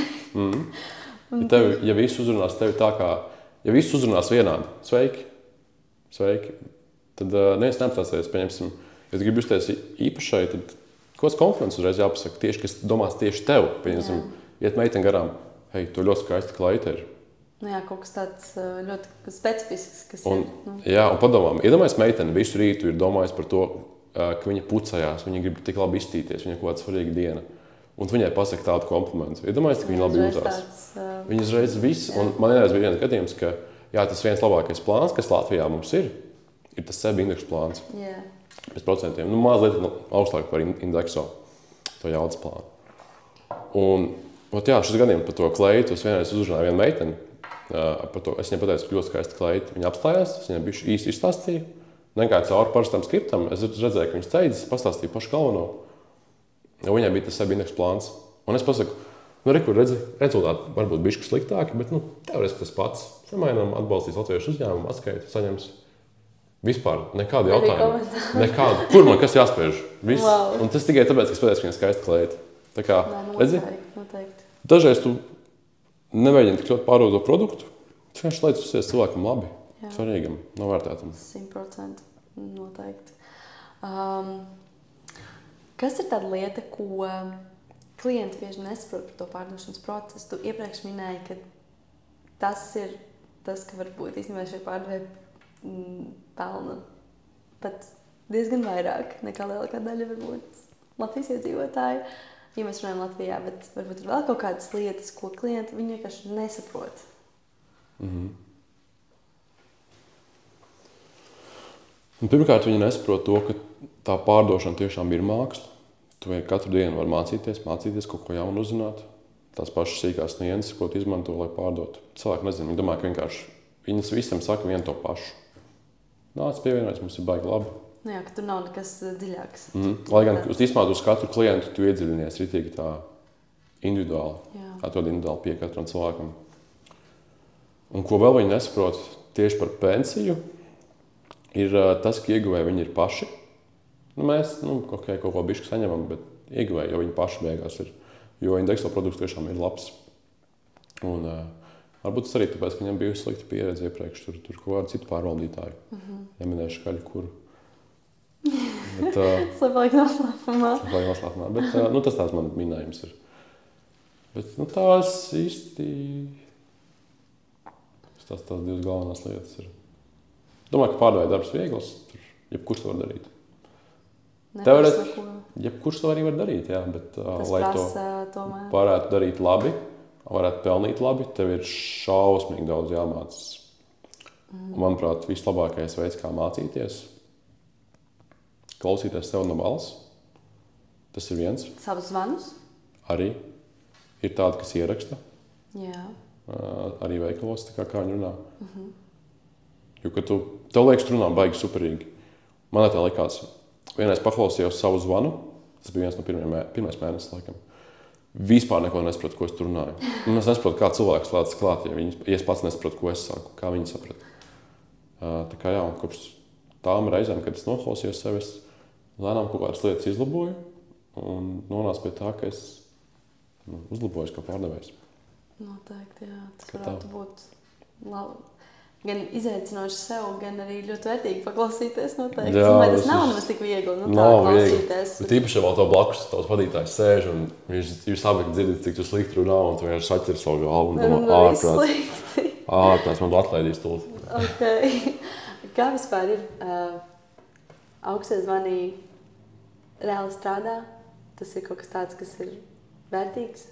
Ja visi uzrunās tevi tā kā, ja visi uzrunās vienādi, sveiki, tad neviens neapstāsies, pieņemsim, ja tu gribi justies īpašai, tad kāds kompliments uzreiz jāpasaka tieši, kas domās tieši tev. Pieņemsim, iet meiteni garām, hei, tu ļoti skaista kleita ir. Jā, kaut kas tāds ļoti specifisks, kas ir. Jā, un padomām, iedomājies meiteni visu rītu ir domājis par to, ka viņa pucējās, viņa grib tik labi izstīties, viņa kaut kāda svarīga diena. Un viņai pasaka tādu komplimentu. Iedomājies, ka viņa labi jūtās. Viņa uzreiz viss, un man vienreiz bija viens gadījums, ka tas viens labākais plāns, kas Latvijā mums ir tas sebi indeksu plāns. Jā. Bez procentiem. Mazliet augstāk par indekso, to jaudas plānu. Un, šis gadījums par to kleitu, es vienreiz uzrunāju vienu meiteni, par to, es viņai pateicu, ka ļoti skaista kleita. Viņa apstājās, es viņai bišķi īsti izstāstīju, nekādi cauri parastam skriptam, es redzēju, ka viņas steidzas, pastāstīju pašu galveno. Viņai bija tas sebi indeksu plāns. Un es pasaku, rezultāti varbūt bišķi sliktāki, bet teorētiski tas pats. Samainām, atbalstīs latviešu uzņēmumu, atskaiti, saņems. Vispār nekādu jautājumu. Nekādu. Kur man kas jāspēž? Wow. Un tas tikai tāpēc, ka es pateicu, ka viņa ir skaista kleita. Tā kā, noteikti. Dažreiz tu nemēģini tik ļoti pārdot to produktu, tu vienkārši lai tas uzsies cilvēkam labi, svarīgam, novērtētam. 100% noteikti. Kas ir tāda lieta, ko klienti bieži nesaprot par to pārdošanas procesu? Tu iepriekš minēji, ka tas ir tas, ka varbūt īstenībā šie pārdevēji pelna pat diezgan vairāk nekā lielākā daļa varbūt Latvijas iedzīvotāju. Ja mēs runājam Latvijā, bet varbūt ir vēl kaut kādas lietas, ko klienti viņi vienkārši nesaprot. Pirmkārt, viņi nesaprot to, ka tā pārdošana tiešām ir māksla. Tu katru dienu vari mācīties kaut ko jaunu uzzināt. Tās pašas sīkās nianses, ko tu izmanto, lai pārdotu. Cilvēki nezina, viņi domā, ka vienkārši viņas visam saka vienu to pašu. Nāc pievienojas, mums ir baigi labi. Jā, ka tur nav nekas dziļāks. Lai gan īstenībā uz katru klientu tu iedziļinies ritīgi tā individuāli. Atrod individuāli pie katram cilvēkam. Un ko vēl viņi nesaprot tieši par pensiju, ir tas, ka ieguvēji viņi ir paši. Mēs kaut ko bišķi saņemam, bet ieguvēji jau viņi paši beigās ir. Jo indekso produkts tiešām ir labs. Un varbūt tas arī tāpēc, ka viņam bija slikta pieredze iepriekš, tur kaut kādu citu pārvaldītāju. Neminēšu kaļu, kuru. Slēpāk noslēpumā. Bet tas tās man minējums ir. Bet tās īsti... Tās divas galvenās lietas ir. Domāju, ka pārdevēja darbs viegls, tur jebkurš to var darīt. Jebkurš to arī var darīt, jā, bet lai to varētu darīt labi, varētu pelnīt labi, tev ir šausmīgi daudz jāmācās. Manuprāt, vislabākais veids, kā mācīties, klausīties sev no balss. Tas ir viens. Savus zvanus? Arī. Ir tādi, kas ieraksta. Jā. Arī veikalos, kā viņi runā. Jo, kad tev liekas, runā baigi superīgi. Man tā likās, vienreiz paklausījos savu zvanu, tas bija viens no pirmais mēnesis, laikam. Vispār neko nesapratu, ko es tur runāju. Un es nesaprotu, kā cilvēks lādās klāt, ja es pats nesaprotu, ko es saku, kā viņi saprata. Tā kā jā, un kopš tām reizēm, kad es noklausījos sevi, es lēnām kaut kādas lietas izlaboju un nonācu pie tā, ka es uzlabojos kā pārdevējs. Noteikti, jā. Tas varētu būt labi. Gan izaicinoši sev, gan arī ļoti vērtīgi paklausīties noteikti. Jā, tas nav nemaz tik viegli, tā klausīties. Bet īpaši vēl tev blakus tavs vadītājs sēž un jūs abi dzirdat, cik tu slikti runā un tu vienkārši saķer savu galvu un domā ārprāts, man tu atlaidīs tūlīt. Okay. Kā vispār ir augstie zvani reāli strādā? Tas ir kaut kas tāds, kas ir vērtīgs?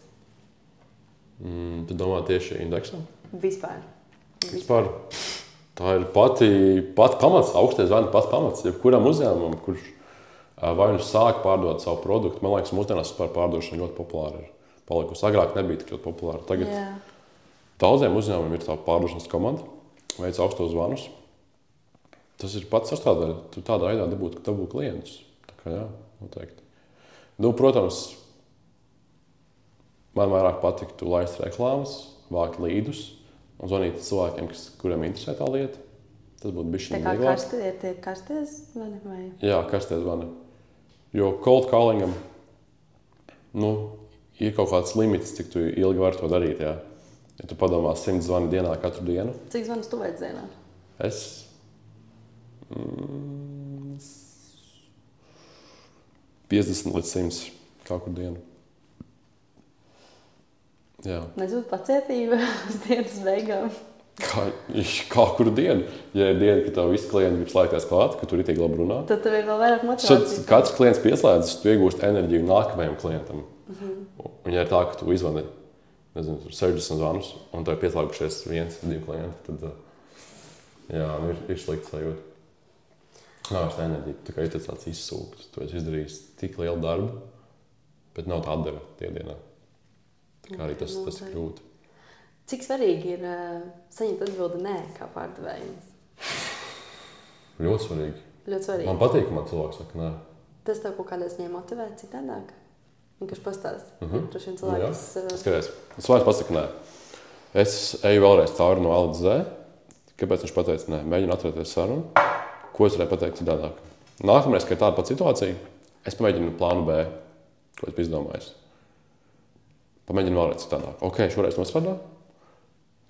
Tu domā tieši indeksā? Vispār. Tā ir pati pamats, augstais zvani pats pamats. Jebkuram uzņēmumam, kurš vai nu sāk pārdot savu produktu, man liekas, mūsdienās vispār pārdošana ļoti populāra ir palikusi. Agrāk nebija tik ļoti populāra. Tagad daudziem uzņēmumiem ir tā pārdošanas komanda, veic augstos zvanus. Tas ir pats sastāvdaļa. Tu tādā veidā dabū klientus. Tā kā jā, noteikti. Protams, man vairāk patiktu laist reklāmas, vākt līdus un zvanīt cilvēkiem, kuriem interesē tā lieta. Tas būtu bišķiņ vieglāk. Tā kā karsties zvani vai? Jā, karsties zvani. Jo cold callingam, ir kaut kāds limits, cik tu ilgi vari to darīt, jā. Ja tu padomā 100 zvani dienā katru dienu. Cik zvanus tu veic dienā? Es 50 līdz 100 katru dienu. Jā. Nezūd pacietība uz dienas beigām. Kā kuru dienu? Ja ir diena, ka tev visi klienti grib slēgties klāt, ka tu ritīgi labi runā. Tad tev ir vēl vairāk motivācijas. Katrs klients pieslēdzas, tu iegūsti enerģiju nākamajam klientam. Un ja ir tā, ka tu izvani, 60 zvanus, un tev ir pieslēgušies 1-2 klienti, tad jā, ir slikti sajūta. Nav vairs enerģija, tā kā ir tāds izsūkts. Tu esi izdarījis tik lielu darbu, bet nav tā atdeve tie dienā. Tā kā arī tas ir grūti. Cik svarīgi ir saņemt atbildi nē, kā pārdevējiem? Ļoti svarīgi. Ļoti svarīgi. Man patīk, ka man cilvēks saka nē. Tas tev kaut kādā ziņā motivē citādāk? Vienkārši pastāst. Droši vien cilvēks... Skaties, cilvēks pasaka nē. Es eju vēlreiz cauri no A līdz Z. Kāpēc viņš pateica nē? Mēģinu atcerēties sarunu. Ko es varēju pateikt citādāk? Nākamreiz, kad ir tāda pat situācija, es pamēģinu plānu B, ko es biju izdomājis. Pamēģinu vēlreiz citādāk. Ok, šoreiz nosvardā.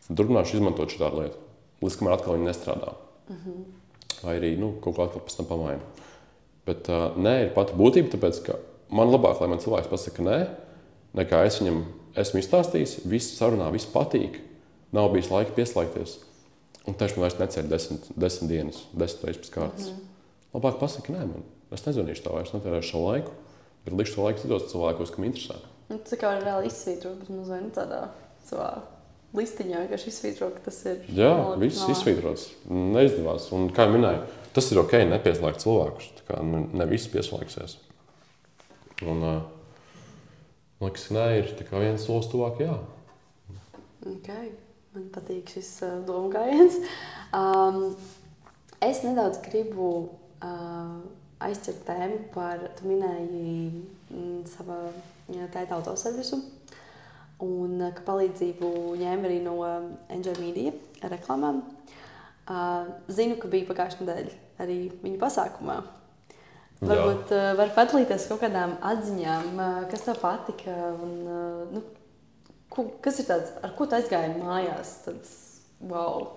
Turpināšu izmantot šo tādu lietu. Līdz kamēr atkal viņi nestrādā. Vai arī kaut kā atkal pēc tam pamainu. Bet nē ir pati būtība, tāpēc, ka man labāk, lai man cilvēks pasaka nē, nekā es viņam esmu izstāstījis, viss sarunā, viss patīk, nav bijis laika pieslēgties. Un tieši man vairs necer 10 dienas, 10 reizes pēc kārtas. Labāk pasaka nē man. Es nezvanīšu tā vairs, netērēšu šo laiku, bet likšu to laiku citos cilvēkos, kam interesē. Tas kā var reāli izsvītrot, bet mums vai tādā savā listiņā vienkārši izsvītrot, ka tas ir... Jā, viss izsvītrots. Neizdevās. Un kā minēju, tas ir ok nepieslēgt cilvēkus. Tā kā ne visi pieslēgsies. Un man liekas, nē, ir tā kā viens solis tuvāk, jā. Ok, man patīk šis domu gājiens. Es nedaudz gribu aizķert tēmu par, tu minēji savā tēta autoservisu. Un ka palīdzību ņēma arī no Enjoy Media reklāmām. Zinu, ka bija pagājušā nedēļa arī viņa pasākumā. Varbūt var padalīties kaut kādām atziņām, kas tev patika un kas ir tāds, ar ko tu aizgāji mājās? Tāds, wow,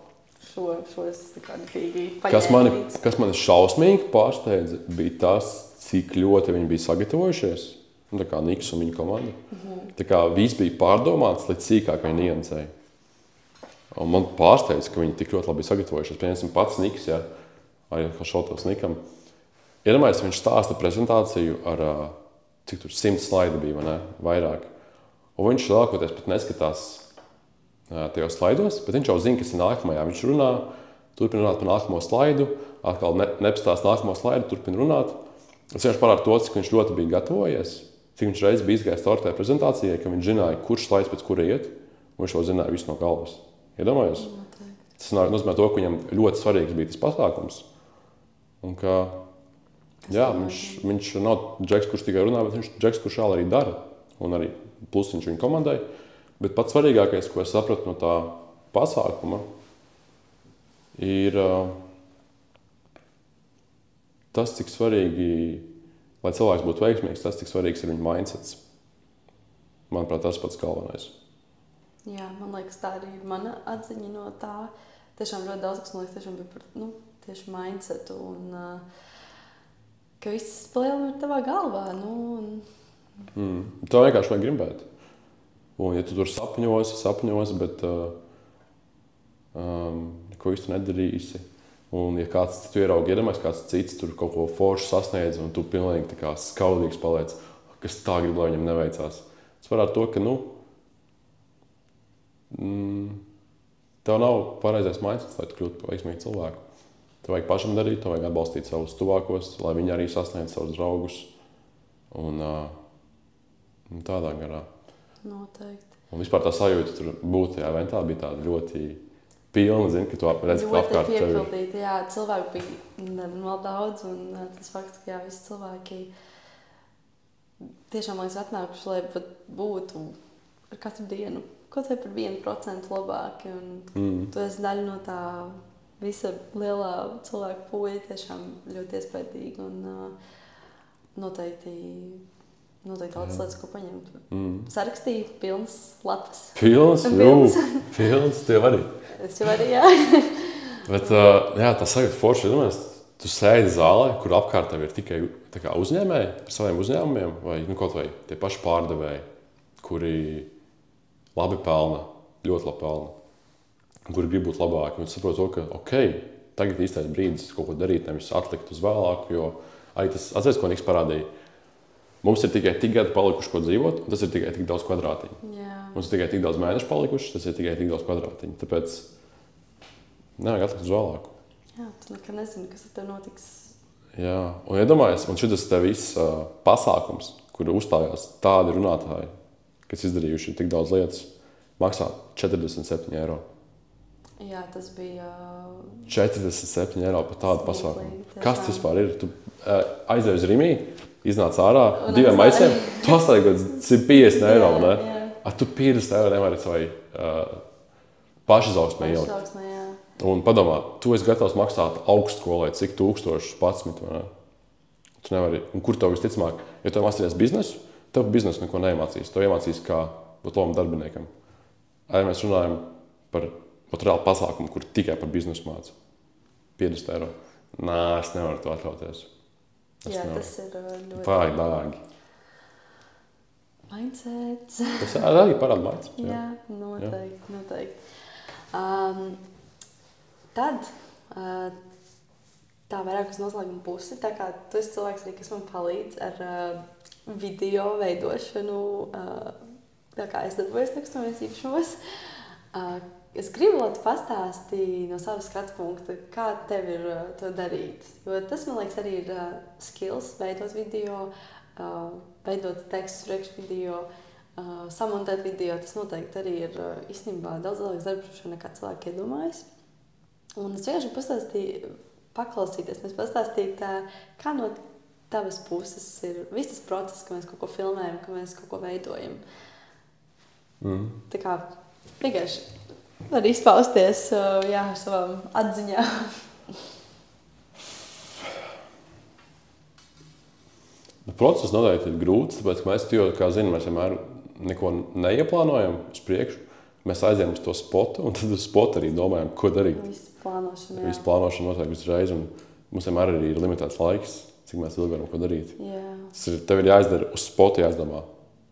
šo es tā kā nebīgi paņēmīts. Kas mani šausmīgi pārsteidza, bija tas, cik ļoti viņi bija sagatavojušies. Tā kā Niks un viņa komanda. Tā kā viss bija pārdomāts līdz sīkākai niansei. Un man pārsteidz, ka viņi tik ļoti labi sagatavojušies. Piemēram, pats Niks, ja, arī šautos Nikam. Iedomājies, viņš stāsta prezentāciju ar, cik tur 100 slaidu bija, vai ne? Vairāk. Un viņš lielākoties pat neskatās tajos slaidos, bet viņš jau zina, kas ir nākamajā. Viņš runā, turpina runāt par nākamo slaidu, atkal nepastāst nākamo slaidu, turpina runāt. Es vienkārši parādu to, cik viņš ļoti bija gatavojies. Cik viņš reiz bija izgājis caur tajā prezentācijai, ka viņš zināja, kurš slaids pēc kura iet, un viņš jau zināja visu no galvas. Iedomājies? Tas nozīmē to, ka viņam ļoti svarīgs bija tas pasākums. Un ka, jā, viņš nav džeks, kurš tikai runā, bet viņš ir džeks, kurš arī dara. Un arī plus viņš viņa komandai. Bet pats svarīgākais, ko es sapratu no tā pasākuma, ir tas, cik svarīgi, lai cilvēks būtu veiksmīgs, tas, cik svarīgs ir viņa mindsets. Manuprāt, tas pats galvenais. Jā, man liekas, tā arī ir mana atziņa no tā. Tiešām ļoti daudz, kas man liekas, tiešām bija par tieši mindsetu un ka viss lielum ir tavā galvā. Tā vienkārši vajag gribēt. Un ja tu tur sapņos, bet ko īsti nedarīsi. Un ja kāds tu ieraugi iedomājies, kāds cits tur kaut ko foršu sasniedz, un tu pilnīgi tā kā skaudīgs paliec, kas tā grib, lai viņam neveicās. Tas varētu to, ka, tev nav pareizais mindsets, lai tu kļūtu par veiksmīgu cilvēku. Tev vajag pašam darīt, tev vajag atbalstīt savus tuvākos, lai viņi arī sasniedz savus draugus. Un tādā garā. Noteikti. Un vispār tā sajūta tur būt tajā eventā bija tāda ļoti pilna, zini, ka tu redzi, ka apkārt tev ir. Ļoti piepildīta, jā, cilvēku bija nenormāli daudz, un tas fakts, ka jā, visi cilvēki tiešām liekas atnākuši, lai pat būtu ar katru dienu, kaut vai par 1% labāki, un tu esi daļa no tā visa lielā cilvēku pūļa, tiešām ļoti iespaidīgi, un noteikti daudz lietas, ko paņemt. Sarakstīju pilnas lapas. Pilnas, tev arī. Es jau arī, jā. Bet, jā, tā sajūta forši, tu sēdi zālē, kur apkārt tev ir tikai tā kā uzņēmēji par saviem uzņēmumiem, vai kaut vai tie paši pārdevēji, kuri labi pelna, ļoti labi pelna, kuri grib būt labāki. Un tu saproti to, ka, tagad īstais brīdis kaut ko darīt, nevis atlikt uz vēlāku, jo arī tas atceries, ko Niks parādīja. Mums ir tikai tik gadi palikuši, ko dzīvot, un tas ir tikai tik daudz kvadrātiņu. Jā. Mums ir tikai tik daudz mēnešu palikuši, tas ir tikai tik daudz kvadrātiņu. Tāpēc nevajag atlikt uz vēlāku. Jā, tu nekad nezini, kas ar tev notiks. Jā, un iedomājies, un šitas te viss pasākums, kur uzstājās tādi runātāji, kas izdarījuši tik daudz lietas, maksā 47 eiro. Jā, tas bija 47 eiro par tādu pasākumu. Tiešām. Kas tas vispār ir? Tu aizdevi uz Rimī, iznāc ārā, 2 maisiem, tu atslēgi kaut 150 eiro, ne? Jā. Tu 50 eiro nevari savai pašizaugsmē ielikt. Pašizaugsmē, jā. Un padomā, tu esi gatavs maksāt augstskolai, cik 1011, vai ne? Tu nevari, un kur tev visticamāk, ja tev mācīties biznesu, tev biznesu neko neiemācīs. Tev iemācīs, kā būt labam darbiniekam. Arī mēs runājam par reālu pasākumu, kur tikai par biznesu māca. 50 eiro. Nā, es nevaru to atļauties. Jā, tas ir ļoti... Pārāk dārgi. Mindsets. Tas arī parāda mindsets. Jā, noteikti. Tad tā vairāk uz noslēguma pusi. Tā kā tu esi cilvēks, arī, kas man palīdz ar video veidošanu, tā kā es darbojos nekustamajos īpašumos. Es gribu, lai tu pastāstīji no savas skatu punkta, kā tev ir to darīt. Jo tas, man liekas, arī ir skills, veidot video, veidot tekstus priekš video, samontēt video. Tas noteikti arī ir īstenībā daudz lielāks darbs, nekā cilvēki iedomājas. Un es vienkārši paklausīties, mēs pastāstīt, kā no tavas puses ir viss tas process, ka mēs kaut ko filmējam, ka mēs kaut ko veidojam. Tā kā vienkārši var izpausties ar savām atziņām. Process noteikti ir grūts, tāpēc, ka mēs, kā zinām, mēs vienmēr neko neieplānojam uz priekšu. Mēs aizējām uz to spotu, un tad uz spotu arī domājam, ko darīt. Visu plānošanu, Visu plānošanu notiek uzreiz, un mums vienmēr arī ir limitēts laiks, cik mēs ilgi varam ko darīt. Tev ir jāizdara uz spotu, jāizdomā,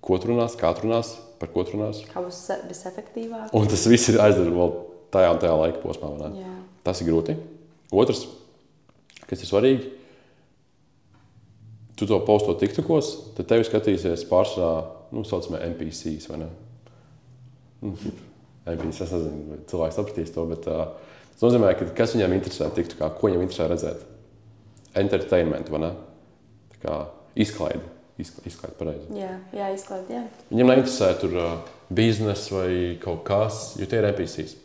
ko tu runās, kā tu runās, par ko tu runās. Kā būs visefektīvāk. Un tas viss ir jāizdara vēl tajā un tajā laika posmā. Tas ir grūti. Otrs, kas ir svarīgi, tu to postot TikTokos, tad tevi skatīsies pārsvarā, saucamie NPCs, vai ne? NPCs, es nezinu, vai cilvēks sapratīs to, bet tas nozīmē, ka kas viņam interesē TikTokā, ko viņam interesē redzēt? Entertainment, vai ne? Tā kā izklaidi pareizi. Jā, izklaidi, jā. Viņam neinteresē tur biznes vai kaut kas, jo tie ir NPCs.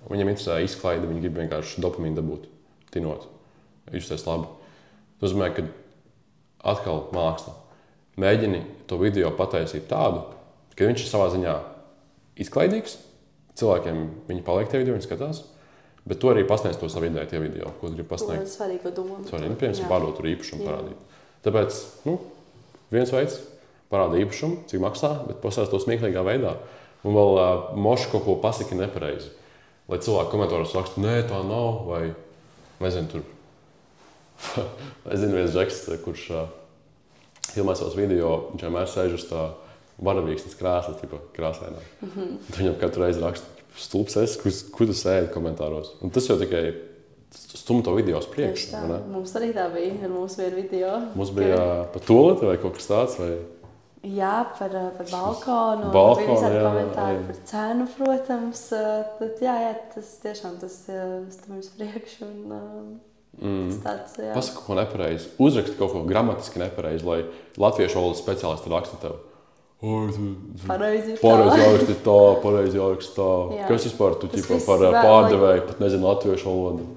Viņiem interesē izklaide, viņi grib vienkārši dopamīnu dabūt, tinot, justies labi. Tas nozīmē, ka atkal māksla. Mēģini to video pataisīt tādu, ka viņš ir savā ziņā izklaidīgs. Cilvēkiem viņi paliek tie video, viņi skatās, bet to arī pasniedz to savu ideju tie video, ko grib pasniegt. To svarīgo domu. Svarīgi, piemēram, pārdot tur īpašumu parādīt. Tāpēc, viens veids parāda īpašumu, cik maksā, bet pasās to smieklīgā veidā. Un vēl moši kaut ko pasaka nepareizi. Lai cilvēki komentāros raksta, nē, tā nav, vai nezinu, tur. Es zinu, viens džeks, kurš filmē savus video, viņš vienmēr sēž uz tā varavīksnes krēsla, tipa krāsainā. Viņam katru reizi raksta, stulbs es, kur tu sēdi komentāros. Un tas jau tikai stum to video uz priekšu. Mums arī tā bija ar mūsu vienu video. Mums bija par toleti vai kaut kas tāds, vai? Jā, par balkonu. Bija visādi komentāri par cenu, protams. Tad, jā, tas tiešām tas stumj uz priekšu. Tas tāds, jā. Pasaka ko nepareizi. Uzraksti kaut ko gramatiski nepareizi, lai latviešu valodas speciālisti raksta tev. Pareizi jāraksti tā, pareizi jāraksti tā. Kas vispār tu par pārdevēju, pat nezinu latviešu valodu.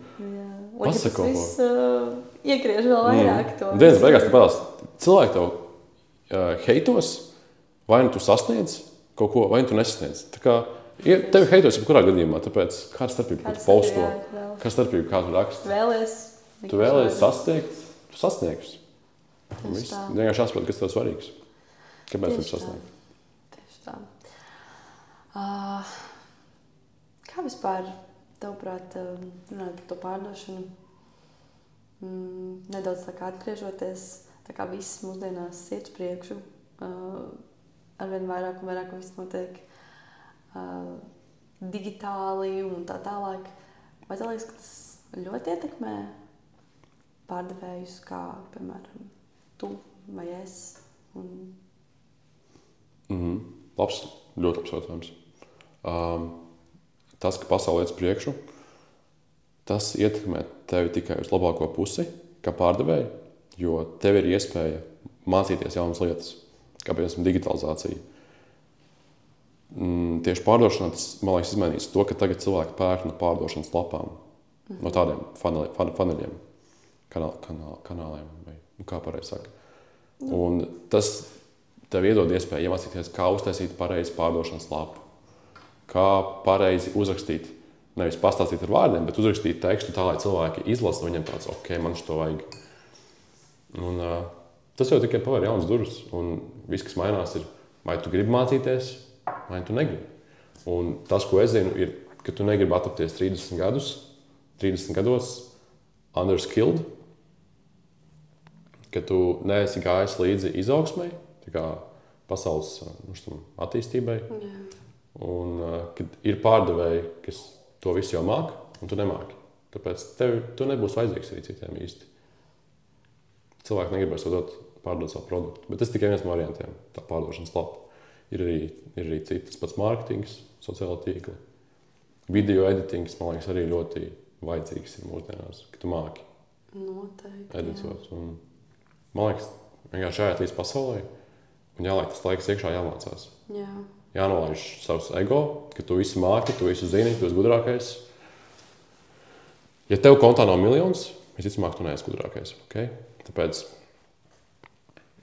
Pasaka kaut ko. Tas viss iegriež vēl vairāk to. Dienas beigās te padās. Cilvēki tev heitos, vai nu tu sasniedz kaut ko, vai nu tu nesasniedz. Tā kā tevi heitos jebkurā gadījumā, tāpēc kāda starpība, ko tu posto, kāda starpība, kā tu raksti. Tu vēlies sasniegt, tu sasniegsi. Vienkārši jāsaprot, kas tev svarīgs. Kāpēc tu sasniegt? Tieši tā. Kā vispār, tavuprāt, runājot par to pārdošanu, nedaudz tā kā atgriežoties, tā kā viss mūsdienās iet uz priekšu, arvien vairāk un vairāk viss notiek digitāli un tā tālāk. Vai tev liekas, ka tas ļoti ietekmē pārdevējus, kā, piemēram, tu vai es? Labs, ļoti labs jautājums. Tas, ka pasaule iet uz priekšu, tas ietekmē tevi tikai uz labāko pusi, kā pārdevēju. Jo tev ir iespēja mācīties jaunas lietas, kā piemēram digitalizācija. Tieši pārdošanā tas, man liekas, izmainīs to, ka tagad cilvēki pērk no pārdošanas lapām, no tādiem funneliem, kanāliem, vai kā pareizi saka. Un tas tev iedod iespēju iemācīties, kā uztaisīt pareizi pārdošanas lapu, kā pareizi uzrakstīt, nevis pastāstīt ar vārdiem, bet uzrakstīt tekstu tā, lai cilvēki izlasa, viņiem tāds, ok, man šo vajag. Un, tas jau tikai paver jaunas durvis, un viss, kas mainās, ir, vai tu gribi mācīties, vai tu negribi. Un tas, ko es zinu, ir, ka tu negribi attapties 30 gados, underskilled, ka tu neesi gājis līdzi izaugsmai, tā kā pasaules attīstībai, un kad ir pārdevēji, kas to visu jau māk, un tu nemāki. Tāpēc tu nebūsi vajadzīgs arī citiem īsti. Cilvēki negribēs pārdot savu produktu. Bet tas tikai viens no variantiem, tā pārdošanas lapa. Ir arī citas pats mārketings, sociāla tīkla. Video editings, man liekas, arī ļoti vajadzīgs ir mūsdienās, ka tu māki editot. Un, man liekas, vienkārši jāiet līdz pasaulē un jāliek tas laiks iekšā jāmācās. Jānolaiž savus ego, ka tu visu māki, tu visu zini, tu esi gudrākais. Ja tev kontā nav miljons, visticamāk, tu neesi gudrākais. Okay? Tāpēc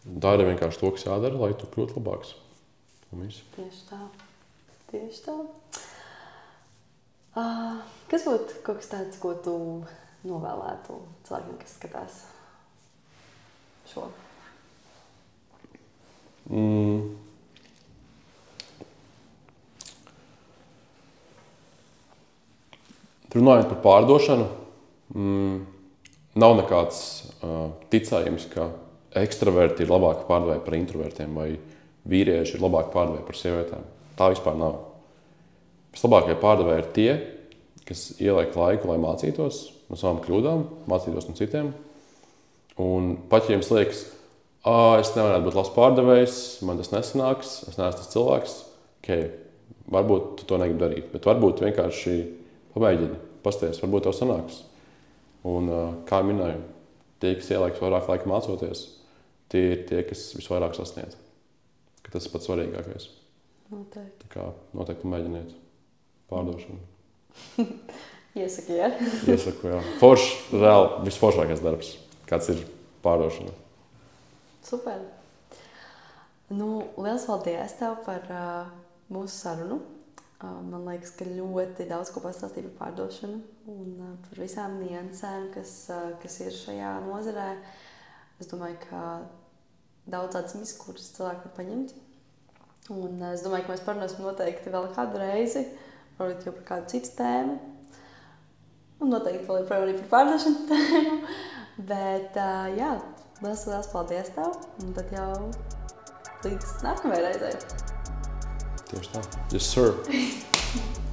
dara vienkārši to, kas jādara, lai tu kļūtu labāks. Tieši tā. Tieši tā. Kas būtu kaut kas tāds, ko tu novēlētu cilvēkiem, kas skatās šo? Runājot par pārdošanu, nav nekāds ticējums, ka ekstraverti ir labāki pārdevēji par introvertiem vai vīrieši ir labāki pārdevēji par sievietēm. Tā vispār nav. Vislabākie pārdevēji ir tie, kas ieliek laiku, lai mācītos no savām kļūdām, mācītos no citiem. Un pat ja jums liekas, es nevarētu būt labs pārdevējs, man tas nesanāks, es neesmu tas cilvēks, varbūt tu to negribi darīt, bet varbūt vienkārši pamēģini, pasties, varbūt tev sanāks. Un, kā minēju, tie, kas ieliek vairāk laika mācoties, tie ir tie, kas visvairāk sasniedz. Tas ir pats svarīgākais. Noteikti. Tā kā noteikti pamēģiniet pārdošanu. Iesaku, ja? Iesaku, jā. Forši, reāli visforšākais darbs, kāds ir pārdošana. Super. Nu, liels paldies tev par mūsu sarunu. Man liekas, ka ļoti daudz ko pastāstīja par pārdošanu un par visām niansēm, kas ir šajā nozarē. Es domāju, ka daudz atziņas, kuras cilvēki var paņemt. Un es domāju, ka mēs parunāsim noteikti vēl kādu reizi, varbūt jau par kādu citu tēmu. Un noteikti vēl joprojām arī par pārdošanas tēmu. Bet, jā, liels paldies tev. Un tad jau līdz nākamajai reizei. Tieši tā. Yes, sir.